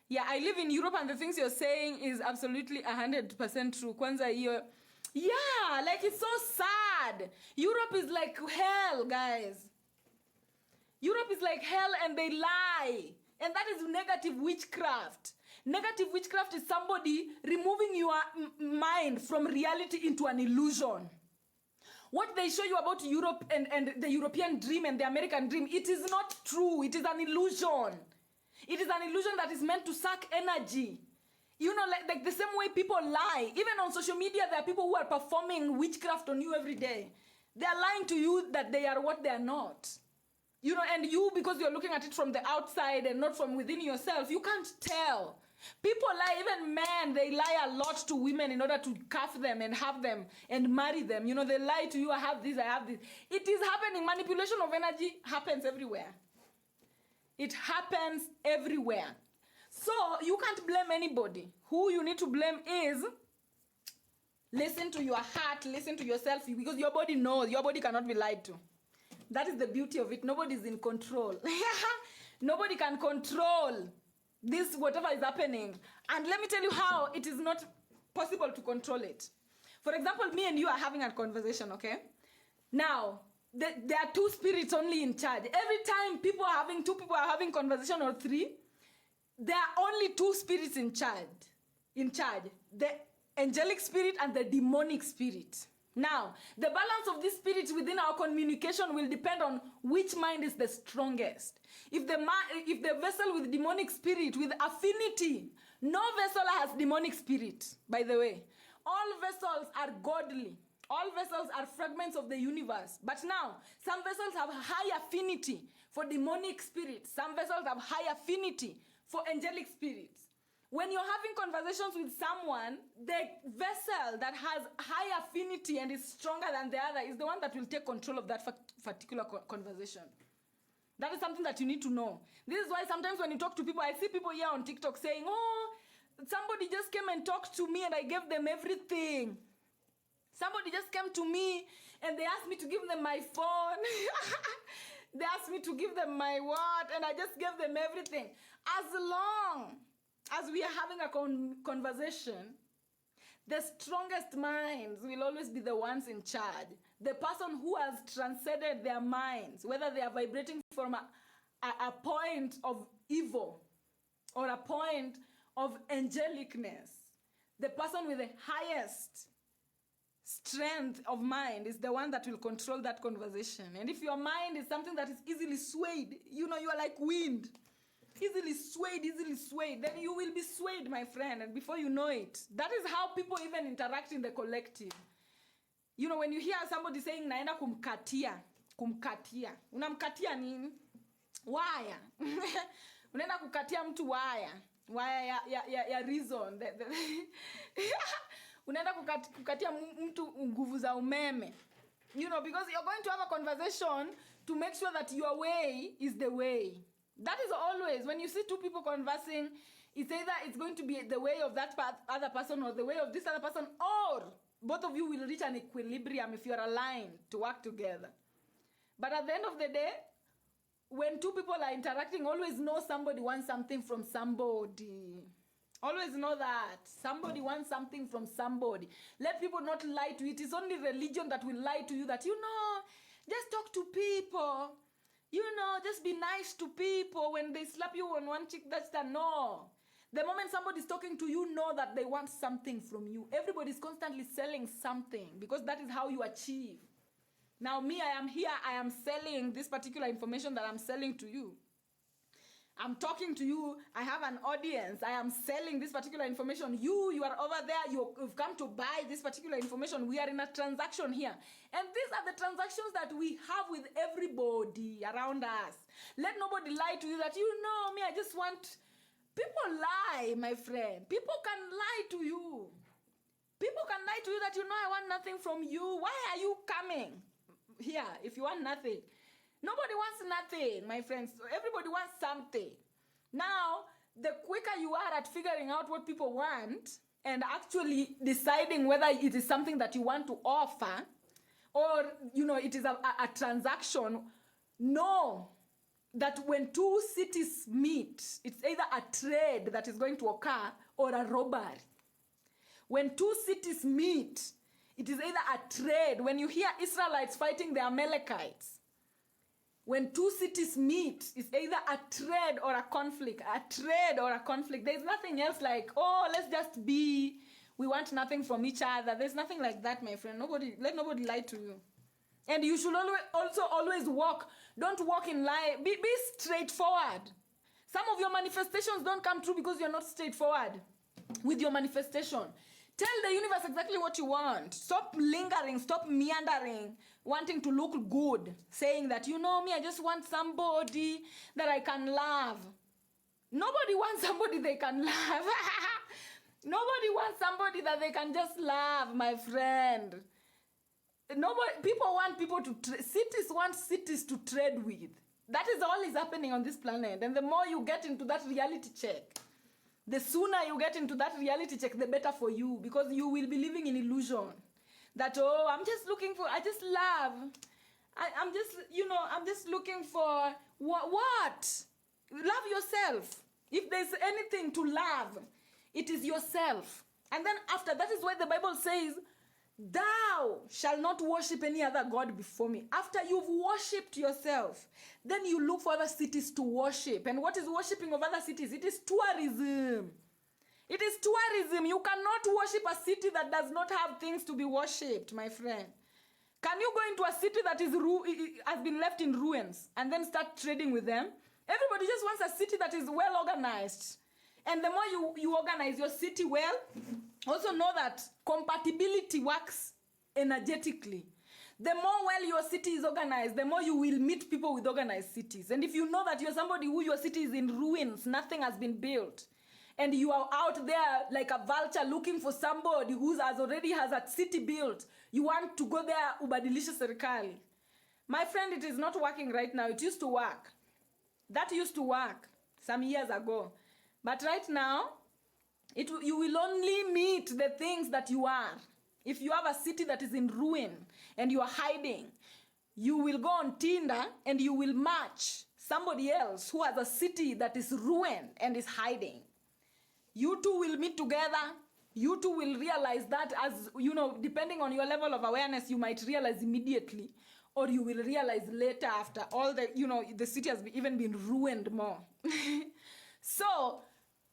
Yeah, I live in Europe and the things you're saying is absolutely 100% true. Kwanza hiyo. Yeah, like it's so sad. Europe is like hell, guys. Europe is like hell and they lie. And that is negative witchcraft. Negative witchcraft is somebody removing your mind from reality into an illusion. What they show you about Europe and the European dream and the American dream, it is not true. It is an illusion. It is an illusion that is meant to suck energy. Like the same way people lie. Even on social media, there are people who are performing witchcraft on you every day. They are lying to you that they are what they are not. And you, because you're looking at it from the outside and not from within yourself, you can't tell. People lie, even men, they lie a lot to women in order to cuff them and have them and marry them. They lie to you, I have this. It is happening. Manipulation of energy happens everywhere. It happens everywhere. So you can't blame anybody. Who you need to blame is listen to your heart, listen to yourself, because your body knows. Your body cannot be lied to. That is the beauty of it. Nobody is in control. Nobody can control this, whatever is happening. And let me tell you how it is not possible to control it. For example, me and you are having a conversation, okay? Now, there are two spirits only in charge. Every time two people are having conversation or three, there are only two spirits in charge. The angelic spirit and the demonic spirit. Now, the balance of these spirits within our communication will depend on which mind is the strongest. If the vessel with demonic spirit, with affinity, no vessel has demonic spirit, by the way. All vessels are godly. All vessels are fragments of the universe. But now, some vessels have high affinity for demonic spirits. Some vessels have high affinity for angelic spirits. When you're having conversations with someone, the vessel that has high affinity and is stronger than the other is the one that will take control of that particular conversation. That is something that you need to know. This is why sometimes when you talk to people, I see people here on TikTok saying, somebody just came and talked to me and I gave them everything. Somebody just came to me And they asked me to give them my phone. They asked me to give them my what, and I just gave them everything. As long as we are having a conversation, the strongest minds will always be the ones in charge. The person who has transcended their minds, whether they are vibrating from a point of evil or a point of angelicness, the person with the highest strength of mind is the one that will control that conversation. And if your mind is something that is easily swayed, you are like wind, easily swayed, then you will be swayed, my friend, and before you know it. That is how people even interact in the collective. When you hear somebody saying naenda kumkatia, unamkatia nini? Waya. Unaenda kukatia mtu waya ya reason. Unaenda kukatia mtu nguvu za umeme. Because you're going to have a conversation to make sure that your way is the way. That is always, when you see two people conversing, it's either it's going to be the way of that other person or the way of this other person, or both of you will reach an equilibrium if you're aligned to work together. But at the end of the day, when two people are interacting, always know somebody wants something from somebody. Always know that. Somebody wants something from somebody. Let people not lie to you. It is only religion that will lie to you that, just talk to people. Just be nice to people. When they slap you on one cheek, that's the no. The moment somebody's talking to you, know that they want something from you. Everybody's constantly selling something because that is how you achieve. Now me, I am here. I am selling this particular information that I'm selling to you. I'm talking to you. I have an audience. I am selling this particular information. You are over there. You've come to buy this particular information. We are in a transaction here. And these are the transactions that we have with everybody around us. Let nobody lie to you that, me, I just want... People lie, my friend. People can lie to you. People can lie to you that, I want nothing from you. Why are you coming here if you want nothing? Nobody wants nothing, my friends. Everybody wants something. Now, the quicker you are at figuring out what people want and actually deciding whether it is something that you want to offer or, it is a transaction, know that when two cities meet, it's either a trade that is going to occur or a robbery. When two cities meet, it is either a trade. When you hear Israelites fighting the Amalekites, when two cities meet, it's either a trade or a conflict. A trade or a conflict. There's nothing else like, let's just be. We want nothing from each other. There's nothing like that, my friend. Let nobody lie to you. And you should always walk. Don't walk in lie. Be straightforward. Some of your manifestations don't come true because you're not straightforward with your manifestation. Tell the universe exactly what you want. Stop lingering. Stop meandering. Wanting to look good. Saying that, me, I just want somebody that I can love. Nobody wants somebody they can love. Nobody wants somebody that they can just love, my friend. People want people to... cities want cities to trade with. That is all is happening on this planet. And the more you get into that reality check, the sooner you get into that reality check, the better for you. Because you will be living in illusion. That, I'm just looking for... I just love. I'm just looking for... What? Love yourself. If there's anything to love, it is yourself. And then after, that is why the Bible says, thou shalt not worship any other God before me. After you've worshipped yourself, then you look for other cities to worship. And what is worshipping of other cities? It is tourism. It is tourism. You cannot worship a city that does not have things to be worshipped, my friend. Can you go into a city that has been left in ruins and then start trading with them? Everybody just wants a city that is well organized. And the more you organize your city well, also know that compatibility works energetically. The more well your city is organized, the more you will meet people with organized cities. And if you know that you're somebody who your city is in ruins, nothing has been built, and you are out there like a vulture looking for somebody who already has a city built, you want to go there, ubadilishe serikali. My friend, it is not working right now. It used to work. That used to work some years ago. But right now, you will only meet the things that you are. If you have a city that is in ruin, and you are hiding, you will go on Tinder and you will match somebody else who has a city that is ruined and is hiding. You two will meet together. You two will realize that, as you know, depending on your level of awareness, you might realize immediately, or you will realize later after all the, you know, the city has even been ruined more. So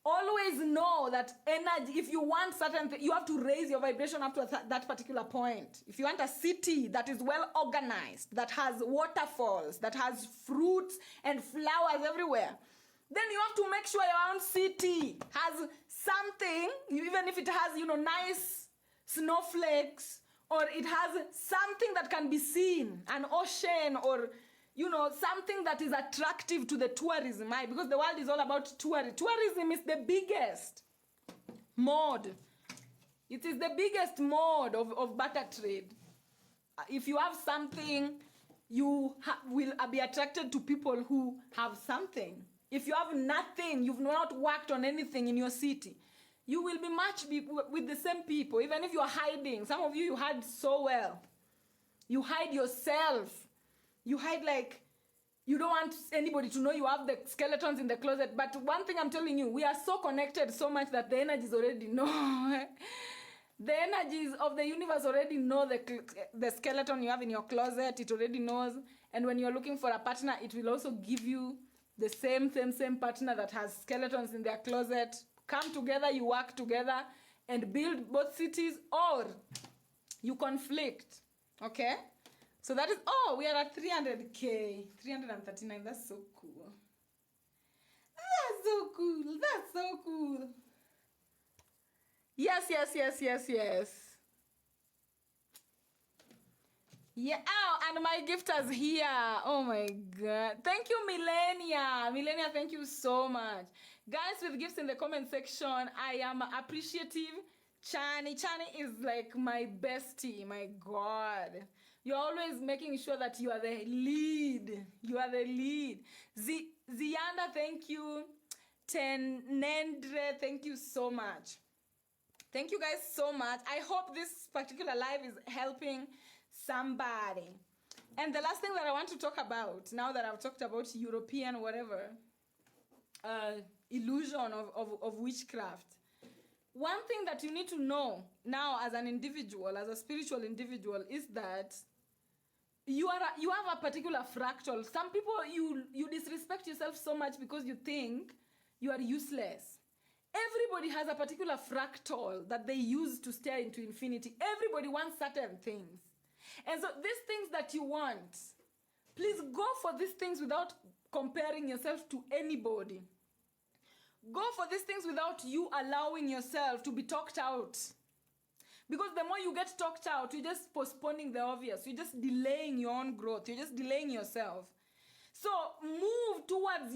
always know that energy, if you want certain things, you have to raise your vibration up to that particular point. If you want a city that is well organized, that has waterfalls, that has fruits and flowers everywhere, then you have to make sure your own city has something, even if it has, you know, nice snowflakes, or it has something that can be seen, an ocean, or, you know, something that is attractive to the tourism, right? Because the world is all about tourism. Tourism is the biggest mode. It is the biggest mode of barter trade. If you have something, you will be attracted to people who have something. If you have nothing, you've not worked on anything in your city, you will be matched with the same people. Even if you are hiding, some of you hide so well. You hide yourself. You hide like you don't want anybody to know you have the skeletons in the closet. But one thing I'm telling you, we are so connected so much that the energies already know. The energies of the universe already know the skeleton you have in your closet. It already knows. And when you're looking for a partner, it will also give you the same partner that has skeletons in their closet. Come together, you work together and build both cities, or you conflict. Okay? So that is, oh, we are at 300K. 339, that's so cool. That's so cool. That's so cool. Yes. Yeah, oh, and my gifters here. Oh my God. Thank you, Millennia. Millennia, thank you so much. Guys with gifts in the comment section, I am appreciative. Chani is like my bestie, my God. You're always making sure that you are the lead. You are the lead. Zianda, thank you. Tenendre, thank you so much. Thank you guys so much. I hope this particular live is helping somebody. And the last thing that I want to talk about, now that I've talked about European whatever, illusion of witchcraft. One thing that you need to know now as an individual, as a spiritual individual, is that you have a particular fractal. Some people, you disrespect yourself so much because you think you are useless. Everybody has a particular fractal that they use to stare into infinity. Everybody wants certain things. And so these things that you want, please go for these things without comparing yourself to anybody. Go for these things without you allowing yourself to be talked out. Because the more you get talked out, you're just postponing the obvious. You're just delaying your own growth. You're just delaying yourself. So move towards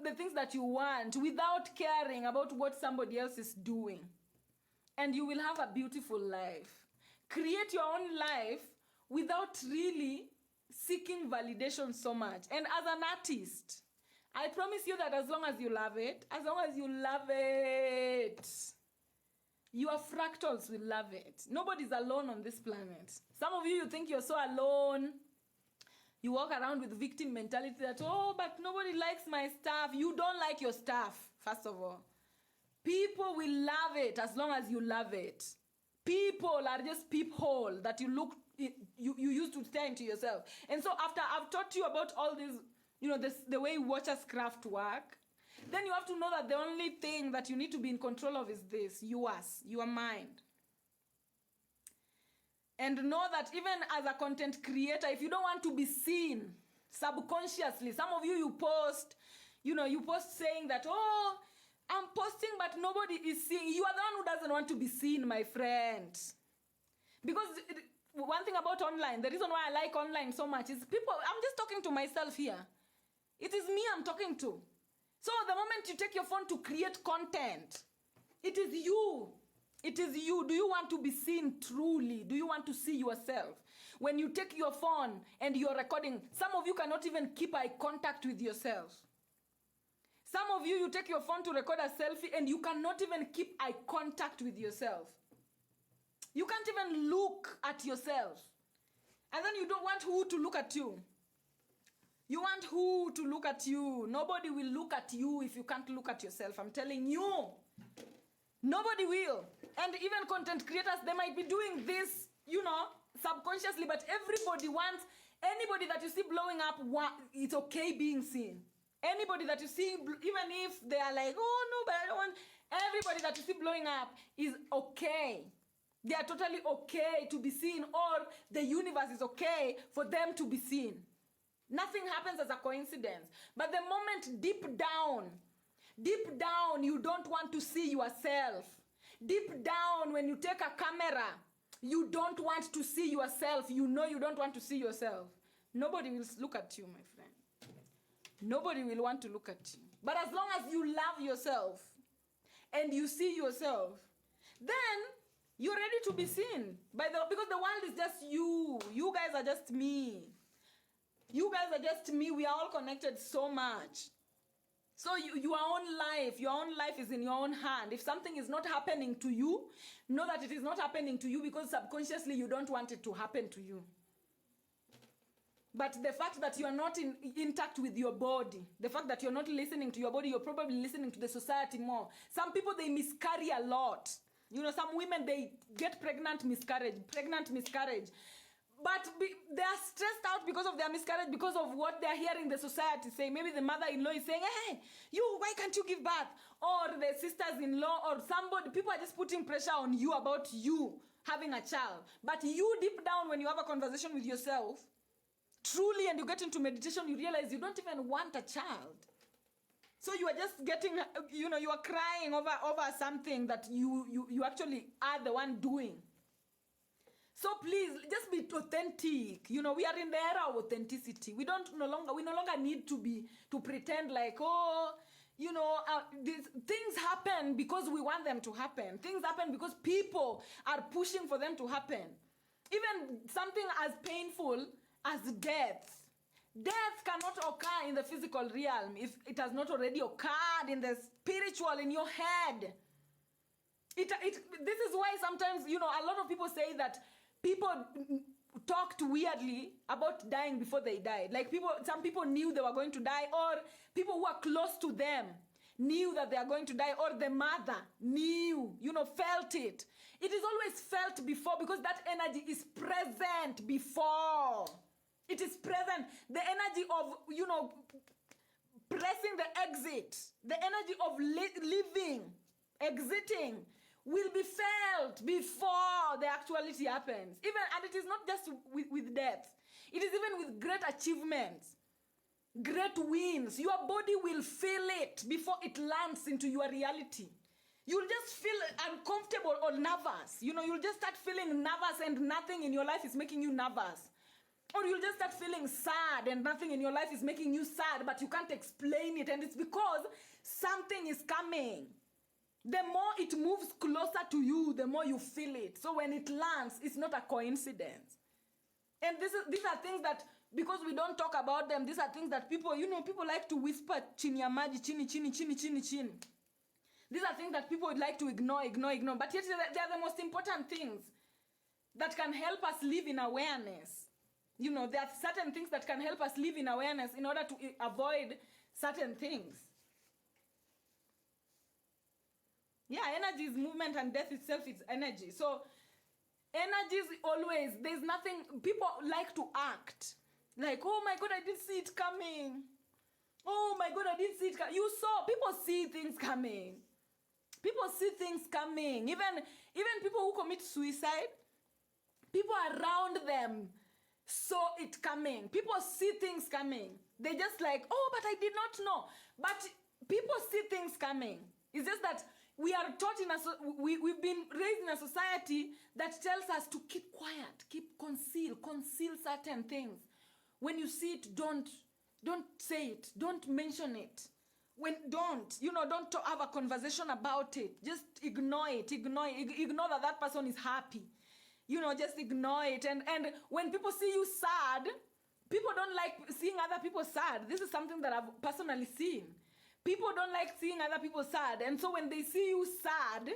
the things that you want without caring about what somebody else is doing. And you will have a beautiful life. Create your own life without really seeking validation so much. And as an artist, I promise you that as long as you love it, your fractals will love it. Nobody's alone on this planet. Some of you think you're so alone. You walk around with victim mentality that, oh, but nobody likes my stuff. You don't like your stuff, first of all. People will love it as long as you love it. People are just peephole that you use to stare into yourself. And so after I've taught you about all these, the way watchers craft work, then you have to know that the only thing that you need to be in control of is this, your mind. And know that even as a content creator, if you don't want to be seen subconsciously, some of you post saying that, oh, I'm posting but nobody is seeing. You are the one who doesn't want to be seen, my friend. Because one thing about online, the reason why I like online so much is people, I'm just talking to myself here. It is me I'm talking to. So the moment you take your phone to create content, it is you. It is you. Do you want to be seen truly? Do you want to see yourself? When you take your phone and you're recording, some of you cannot even keep eye contact with yourself. Some of you take your phone to record a selfie and you cannot even keep eye contact with yourself. You can't even look at yourself. And then you don't want who to look at you. You want who to look at you. Nobody will look at you if you can't look at yourself. I'm telling you. Nobody will. And even content creators, they might be doing this, subconsciously, but everybody wants, anybody that you see blowing up, it's okay being seen. Anybody that you see, even if they are like, oh no, but I don't want, everybody that you see blowing up is okay. They are totally okay to be seen, or the universe is okay for them to be seen. Nothing happens as a coincidence. But the moment deep down, you don't want to see yourself. Deep down, when you take a camera, you don't want to see yourself. You know you don't want to see yourself. Nobody will look at you, my friend. Nobody will want to look at you. But as long as you love yourself and you see yourself, then you're ready to be seen. Because the world is just you. You guys are just me. You guys are just me. We are all connected so much. So your own life is in your own hand. If something is not happening to you, know that it is not happening to you because subconsciously you don't want it to happen to you. But the fact that you are not intact with your body, the fact that you're not listening to your body, you're probably listening to the society more. Some people, they miscarry a lot. Some women, they get pregnant miscarriage. But they are stressed out because of their miscarriage, because of what they are hearing the society say. Maybe the mother-in-law is saying, hey, why can't you give birth? Or the sisters-in-law or somebody. People are just putting pressure on you about you having a child. But you deep down, when you have a conversation with yourself, truly, and you get into meditation, you realize you don't even want a child. So you are just getting, you are crying over something that you actually are the one doing. So please, just be authentic. We are in the era of authenticity. We no longer need to pretend like, these things happen because we want them to happen. Things happen because people are pushing for them to happen. Even something as painful as death. Death cannot occur in the physical realm if it has not already occurred in the spiritual, in your head. This is why sometimes, a lot of people say that people talked weirdly about dying before they died. Like some people knew they were going to die, or people who are close to them knew that they are going to die, or the mother knew, felt it. It is always felt before because that energy is present before. It is present. The energy of, pressing the exit, the energy of living, exiting, will be felt before the actuality happens. And it is not just with death. It is even with great achievements, great wins. Your body will feel it before it lands into your reality. You'll just feel uncomfortable or nervous. You'll just start feeling nervous and nothing in your life is making you nervous. Or you'll just start feeling sad and nothing in your life is making you sad, but you can't explain it. And it's because something is coming. The more it moves closer to you, the more you feel it. So when it lands, it's not a coincidence. And these are things that, because we don't talk about them, these are things that people like to whisper, chini ya maji, chini, chini, chini, chini, chini. These are things that people would like to ignore. But yet they are the most important things that can help us live in awareness. There are certain things that can help us live in awareness in order to avoid certain things. Yeah, energy is movement and death itself is energy. So energy is always, there's nothing, people like to act. Like, oh my God, I didn't see it coming. Oh my God, I didn't see it coming. People see things coming. People see things coming. Even people who commit suicide, people around them saw it coming. People see things coming. They just like, oh, but I did not know. But people see things coming. It's just that we are taught we've been raised in a society that tells us to keep quiet, conceal certain things. When you see it, don't say it, don't mention it. Don't have a conversation about it. Just ignore it. Ignore that person is happy. Just ignore it. And when people see you sad, people don't like seeing other people sad. This is something that I've personally seen. People don't like seeing other people sad. And so when they see you sad,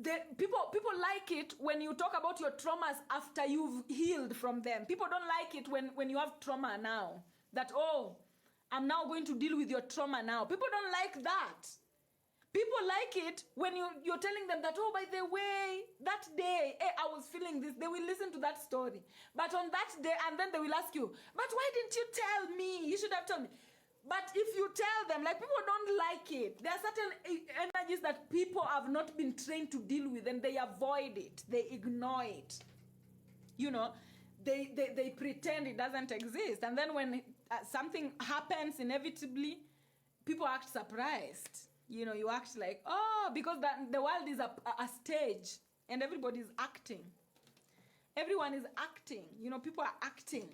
people like it when you talk about your traumas after you've healed from them. People don't like it when you have trauma now. That, oh, I'm now going to deal with your trauma now. People don't like that. People like it when you're telling them that, oh, by the way, that day, I was feeling this. They will listen to that story. But on that day, and then they will ask you, but why didn't you tell me? You should have told me. But if you tell them, like, people don't like it. There are certain energies that people have not been trained to deal with, and they avoid it. They ignore it. You know, they pretend it doesn't exist. And then when something happens inevitably, people act surprised. You know, you act like, oh, because the world is a stage, and everybody is acting. Everyone is acting. You know, people are acting.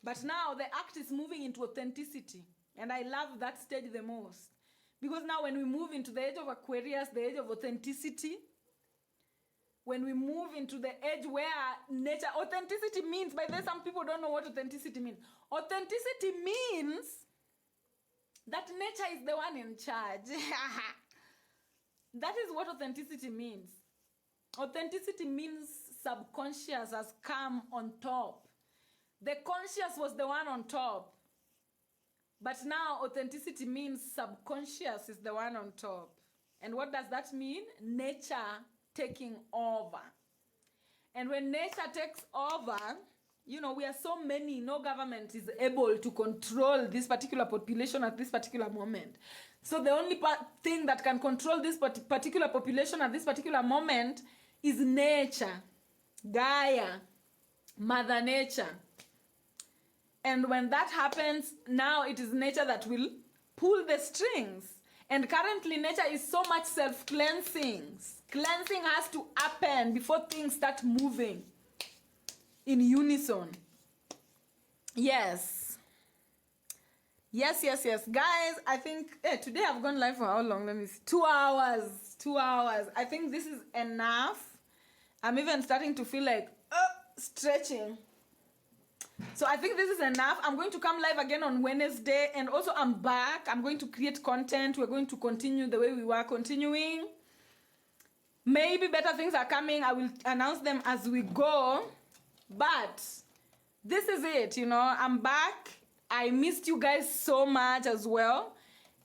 But now the act is moving into authenticity. And I love that stage the most. Because now when we move into the age of Aquarius, the age of authenticity, when we move into the age where nature, authenticity means, by the way, some people don't know what authenticity means. Authenticity means that nature is the one in charge. That is what authenticity means. Authenticity means subconscious has come on top. The conscious was the one on top. But now authenticity means subconscious is the one on top. And what does that mean? Nature taking over. And when nature takes over, you know, we are so many, no government is able to control this particular population at this particular moment. So the only thing that can control this particular population at this particular moment is nature, Gaia, Mother Nature. And when that happens, now it is nature that will pull the strings. And currently nature is so much self-cleansing. Cleansing has to happen before things start moving in unison. Yes. Yes. Guys, I think, today I've gone live for how long? Let me see. 2 hours. 2 hours. I think this is enough. I'm even starting to feel like stretching. So I think this is enough. I'm going to come live again on Wednesday. And also I'm back. I'm going to create content. We're going to continue the way we were continuing. Maybe better things are coming. I will announce them as we go. But this is it, you know. I'm back. I missed you guys so much as well.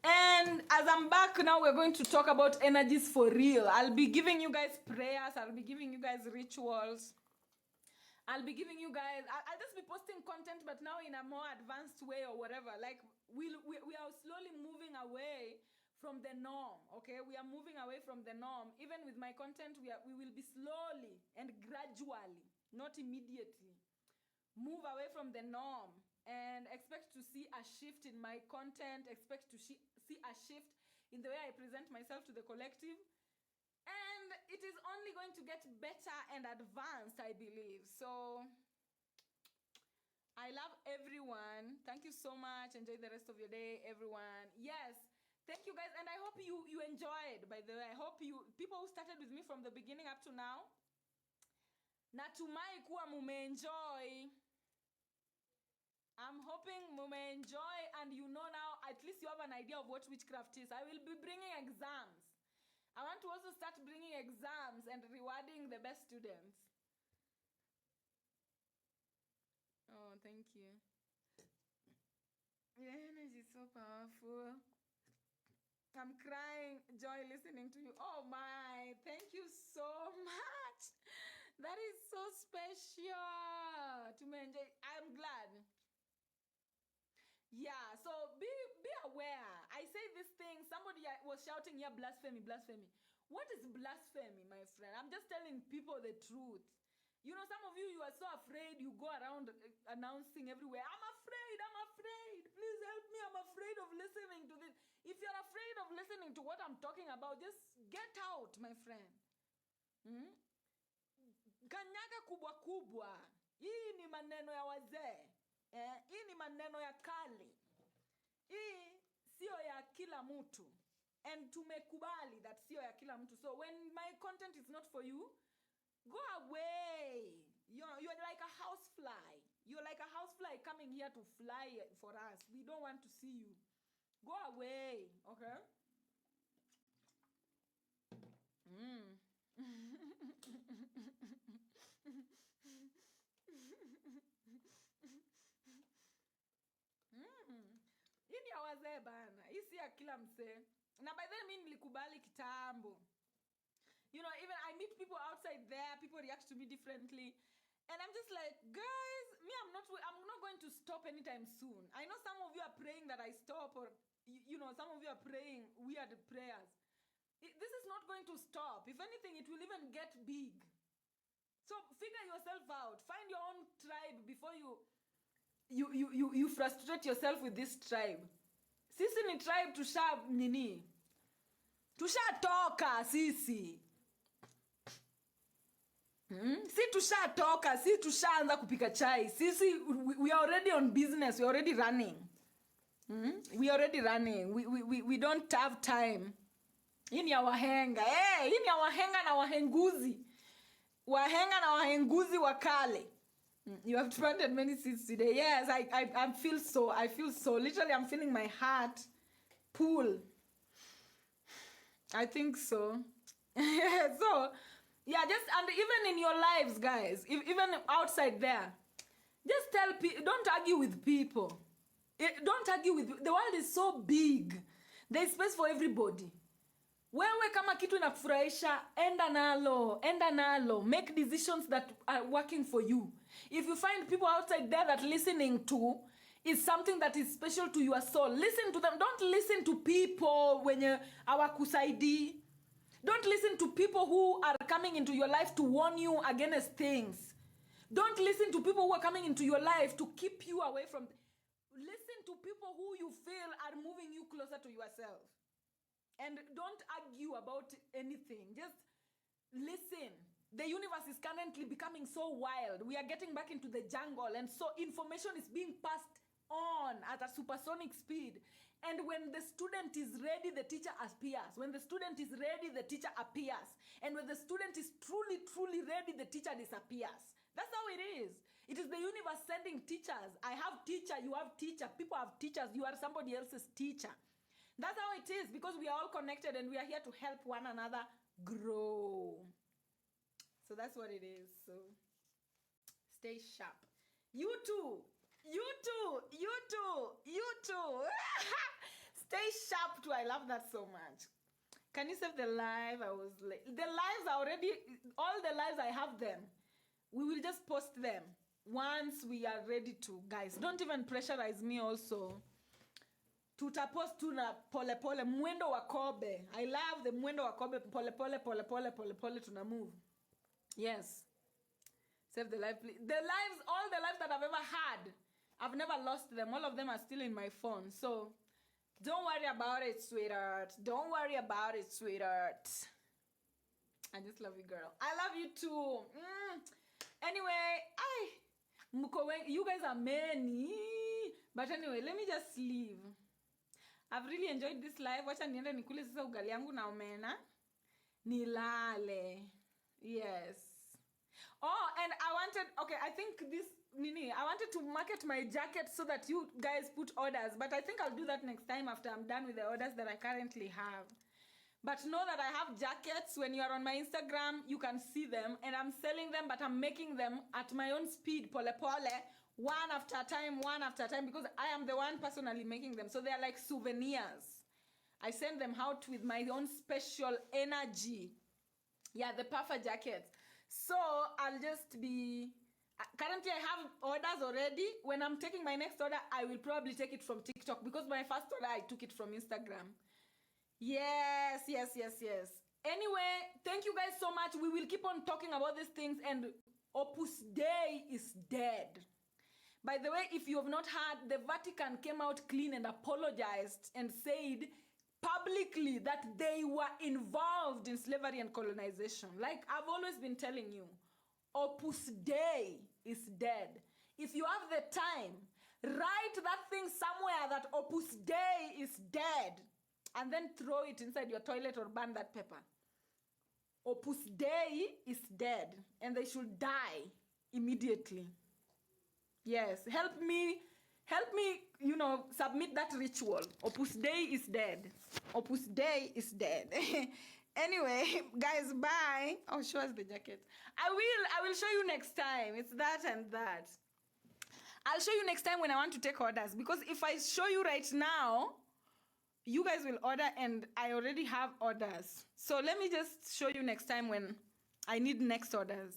And as I'm back now, we're going to talk about energies for real. I'll be giving you guys prayers. I'll be giving you guys rituals. I'll be giving you guys, I'll just be posting content, but now in a more advanced way or whatever. Like, we are slowly moving away from the norm, okay? We are moving away from the norm. Even with my content, we will be slowly and gradually, not immediately, move away from the norm and expect to see a shift in my content, expect to see a shift in the way I present myself to the collective. And it is only going to get better and advanced, I believe. So I love everyone. Thank you so much. Enjoy the rest of your day, everyone. Yes, thank you guys. And I hope you enjoyed, by the way. I hope people who started with me from the beginning up to now, natumai kuwa mume-enjoy. I'm hoping mume-enjoy, and you know now, at least you have an idea of what witchcraft is. I will be bringing exams. I want to also start bringing exams and rewarding the best students. Oh, thank you. Your energy is so powerful. I'm crying, joy listening to you. Oh my, thank you so much. That is so special to me. I'm glad. Yeah, so be aware. I say this thing, somebody was shouting here, blasphemy. What is blasphemy, my friend? I'm just telling people the truth. You know, some of you are so afraid, you go around announcing everywhere, I'm afraid. Please help me, I'm afraid of listening to this. If you're afraid of listening to what I'm talking about, just get out, my friend. Kanyaga kubwa. Hii ni maneno ya wazee. Hii ni maneno ya kale. Hii sio ya kila mtu. And tumekubali that sio ya kila mtu. So when my content is not for you, go away. You're like a housefly. You're like a housefly coming here to fly for us. We don't want to see you. Go away, okay? Mm. Hii ni ya wazee bana. Hii si ya kila msee. Na by then mimi nilikubali kitambo. You know, even I meet people outside there, people react to me differently. And I'm just like, guys, me, I'm not going to stop anytime soon. I know some of you are praying that I stop, or you know, some of you are praying weird prayers. This is not going to stop. If anything, it will even get big. So figure yourself out. Find your own tribe before you frustrate yourself with this tribe. Sisi ni tribe tushatoka sisi. Si tushatoka, si tushaanza kupika chai. Sisi we are already on business, we are already running. We are already running. We don't have time. Hii ni ya wahenga. Hii ni ya wahenga na wahenguzi. Wahenga na wahenguzi wakale. You have planted many seeds today. Yes, I feel so. Literally, I'm feeling my heart pull. I think so. So, yeah, and even in your lives, guys, even outside there, just tell people, don't argue with people. Don't argue with, the world is so big. There's space for everybody. Wewe kama kitu inakufurahisha, enda nalo. Make decisions that are working for you. If you find people outside there that listening to is something that is special to your soul, listen to them. Don't listen to people when you hawakusaidii. Don't listen to people who are coming into your life to warn you against things. Don't listen to people who are coming into your life to keep you away from. Listen to people who you feel are moving you closer to yourself. And don't argue about anything. Just listen. The universe is currently becoming so wild. We are getting back into the jungle, and so information is being passed on at a supersonic speed. And when the student is ready, the teacher appears. When the student is ready, the teacher appears. And when the student is truly, truly ready, the teacher disappears. That's how it is. It is the universe sending teachers. I have teacher, you have teacher. People have teachers. You are somebody else's teacher. That's how it is, because we are all connected and we are here to help one another grow. So that's what it is. So stay sharp. You too. Stay sharp too. I love that so much. Can you save the live? I was late. The lives are already, all the lives, I have them. We will just post them once we are ready to. Guys, don't even pressurize me also. Tutapost tu na pole pole, mwendo wa kobe. I love the mwendo wa kobe, pole pole tuna move. Yes. Save the life, please. The lives, all the lives that I've ever had, I've never lost them. All of them are still in my phone. So don't worry about it, sweetheart. Don't worry about it, sweetheart. I just love you, girl. I love you too. Anyway, you guys are many. But anyway, let me just leave. I've really enjoyed this live. Wacha niende nikule sasa ugali yangu na omena. Nilale. Yes. Oh, and I wanted to market my jacket so that you guys put orders. But I think I'll do that next time after I'm done with the orders that I currently have. But know that I have jackets. When you are on my Instagram, you can see them. And I'm selling them, but I'm making them at my own speed. Pole pole. One after a time, because I am the one personally making them. So they are like souvenirs. I send them out with my own special energy. Yeah, the puffer jackets. So I'll just be... Currently, I have orders already. When I'm taking my next order, I will probably take it from TikTok, because my first order, I took it from Instagram. Yes. Anyway, thank you guys so much. We will keep on talking about these things, and Opus Dei is dead. By the way, if you have not heard, the Vatican came out clean and apologized and said publicly that they were involved in slavery and colonization. Like I've always been telling you, Opus Dei is dead. If you have the time, write that thing somewhere that Opus Dei is dead, and then throw it inside your toilet or burn that paper. Opus Dei is dead, and they should die immediately. Yes, help me, submit that ritual. Opus Dei is dead. Opus Dei is dead. Anyway, guys, bye. Oh, show us the jacket. I will show you next time. It's that and that. I'll show you next time when I want to take orders, because if I show you right now, you guys will order and I already have orders. So let me just show you next time when I need next orders.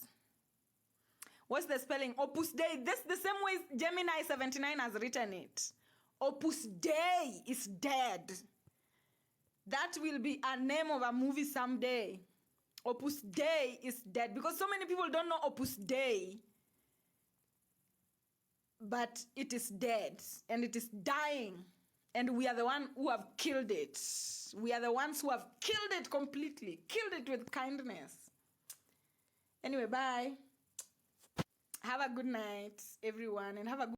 What's the spelling? Opus Dei. This the same way Gemini 79 has written it. Opus Dei is dead. That will be a name of a movie someday. Opus Dei is dead, because so many people don't know Opus Dei. But it is dead and it is dying. And we are the ones who have killed it. We are the ones who have killed it completely. Killed it with kindness. Anyway, bye. Have a good night, everyone, and have a good